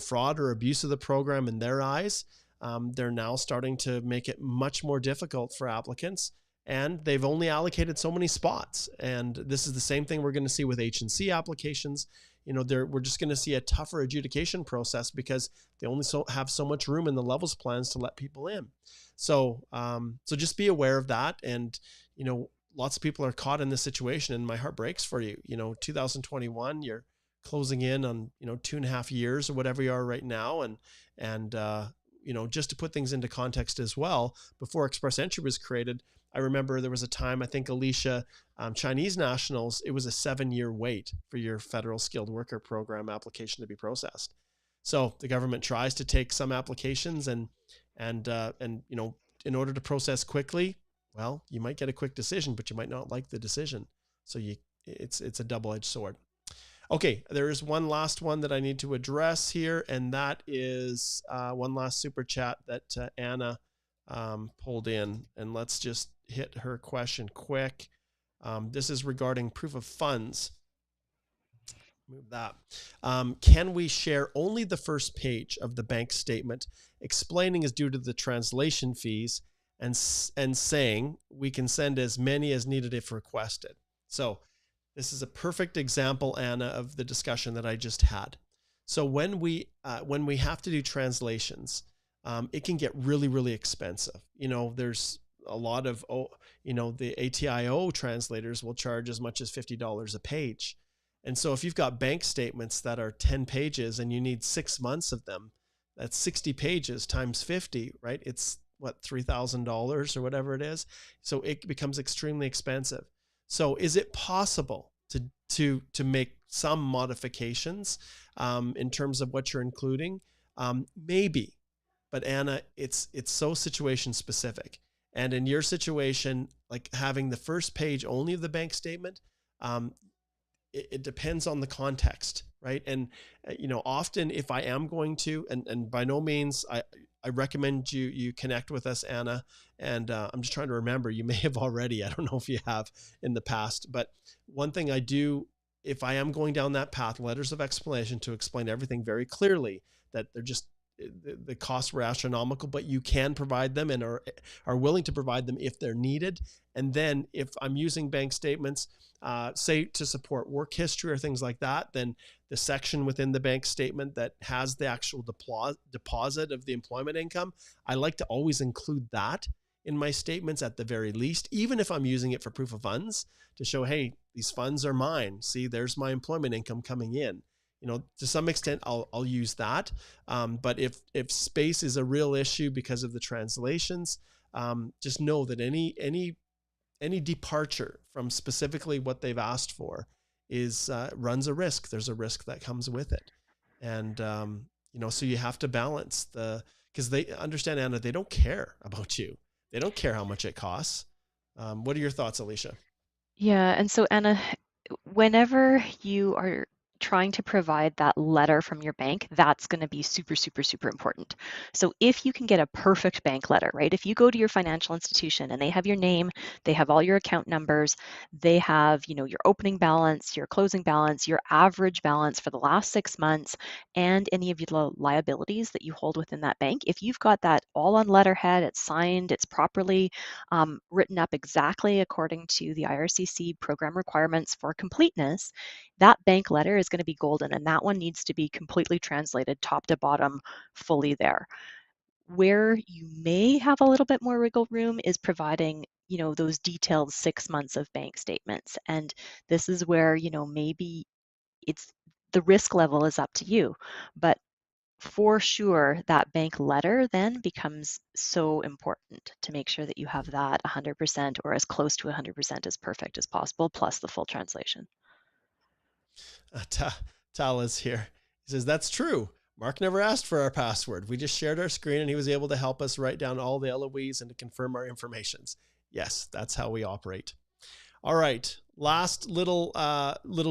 fraud or abuse of the program in their eyes, they're now starting to make it much more difficult for applicants. And they've only allocated so many spots. And this is the same thing we're going to see with H&C applications. We're just going to see a tougher adjudication process because they only have so much room in the levels plans to let people in. So just be aware of that. And, lots of people are caught in this situation, and my heart breaks for you. 2021, you're closing in on, 2.5 years or whatever you are right now. And just to put things into context as well, before express entry was created, I remember there was a time, I think Alicia, Chinese nationals, it was a 7-year wait for your federal skilled worker program application to be processed. So the government tries to take some applications and in order to process quickly, well, you might get a quick decision, but you might not like the decision. So it's a double-edged sword. Okay, there is one last one that I need to address here, and that is one last super chat that Anna pulled in, and let's just hit her question quick. This is regarding proof of funds. Move that. Can we share only the first page of the bank statement explaining is due to the translation fees and saying we can send as many as needed if requested? So this is a perfect example, Anna, of the discussion that I just had. So when we have to do translations, it can get really, really expensive. There's a lot of, the ATIO translators will charge as much as $50 a page. And so if you've got bank statements that are 10 pages and you need 6 months of them, that's 60 pages times 50, right? It's what, $3,000 or whatever it is. So it becomes extremely expensive. So is it possible to make some modifications in terms of what you're including? Maybe. But Anna, it's so situation specific. And in your situation, like having the first page only of the bank statement, it depends on the context, right? And often if I am going to, and by no means, I recommend you connect with us, Anna. And I'm just trying to remember, you may have already, I don't know if you have in the past, but one thing I do, if I am going down that path, letters of explanation to explain everything very clearly, that they're just, the costs were astronomical, but you can provide them and are willing to provide them if they're needed. And then if I'm using bank statements, say to support work history or things like that, then the section within the bank statement that has the actual deposit of the employment income, I like to always include that in my statements at the very least, even if I'm using it for proof of funds to show, hey, these funds are mine. See, there's my employment income coming in. To some extent, I'll use that. But if space is a real issue because of the translations, just know that any departure from specifically what they've asked for is runs a risk. There's a risk that comes with it, and so you have to balance because they understand, Anna, they don't care about you. They don't care how much it costs. What are your thoughts, Alicia? Yeah, and so Anna, whenever you are trying to provide that letter from your bank, that's going to be super, super, super important. So if you can get a perfect bank letter, right? If you go to your financial institution and they have your name, they have all your account numbers, they have, your opening balance, your closing balance, your average balance for the last 6 months, and any of your liabilities that you hold within that bank. If you've got that all on letterhead, it's signed, it's properly written up exactly according to the IRCC program requirements for completeness, that bank letter is going to be golden, and that one needs to be completely translated top to bottom, fully there. Where you may have a little bit more wiggle room is providing, those detailed 6 months of bank statements. And this is where, maybe it's the risk level is up to you. But for sure, that bank letter then becomes so important to make sure that you have that 100% or as close to 100% as perfect as possible, plus the full translation. Tal is here. He says, that's true. Mark never asked for our password. We just shared our screen and he was able to help us write down all the LOEs and to confirm our informations. Yes, that's how we operate. All right. Last little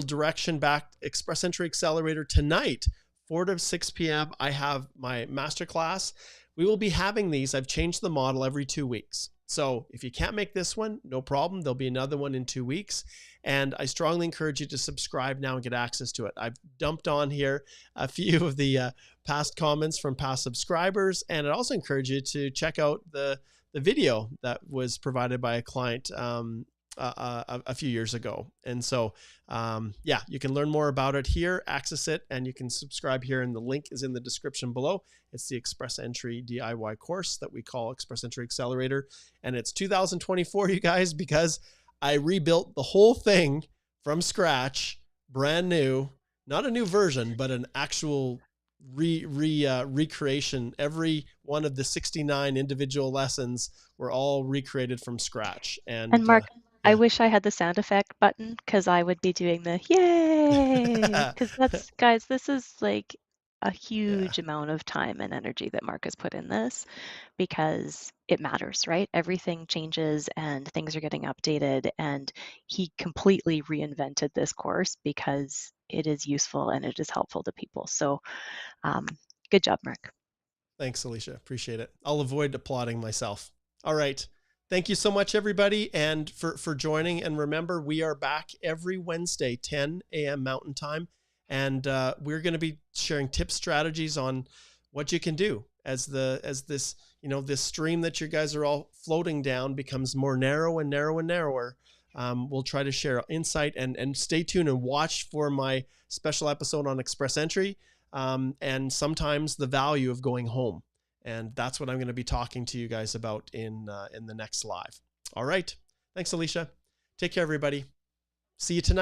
direction back. Express Entry Accelerator tonight, 4 to 6 p.m. I have my masterclass. We will be having these. I've changed the model every 2 weeks. So if you can't make this one, no problem. There'll be another one in 2 weeks. And I strongly encourage you to subscribe now and get access to it. I've dumped on here a few of the past comments from past subscribers. And I also encourage you to check out the video that was provided by a client a few years ago. And so, yeah, you can learn more about it here, access it, and you can subscribe here. And the link is in the description below. It's the Express Entry DIY course that we call Express Entry Accelerator. And it's 2024, you guys, because I rebuilt the whole thing from scratch, brand new, not a new version, but an actual recreation. Every one of the 69 individual lessons were all recreated from scratch. And Mark, I Yeah. wish I had the sound effect button because I would be doing the yay. Because that's, guys, this is like a Yeah. huge amount of time and energy that Mark has put in this because it matters, right? Everything changes and things are getting updated. And he completely reinvented this course because it is useful and it is helpful to people. So good job, Mark. Thanks, Alicia. Appreciate it. I'll avoid applauding myself. All right. Thank you so much, everybody, and for joining. And remember, we are back every Wednesday, 10 a.m. Mountain Time. And we're going to be sharing tips, strategies on what you can do as this, this stream that you guys are all floating down becomes more narrow and narrow and narrower. We'll try to share insight and stay tuned and watch for my special episode on Express Entry. And sometimes the value of going home. And that's what I'm going to be talking to you guys about in the next live. All right. Thanks, Alicia. Take care, everybody. See you tonight.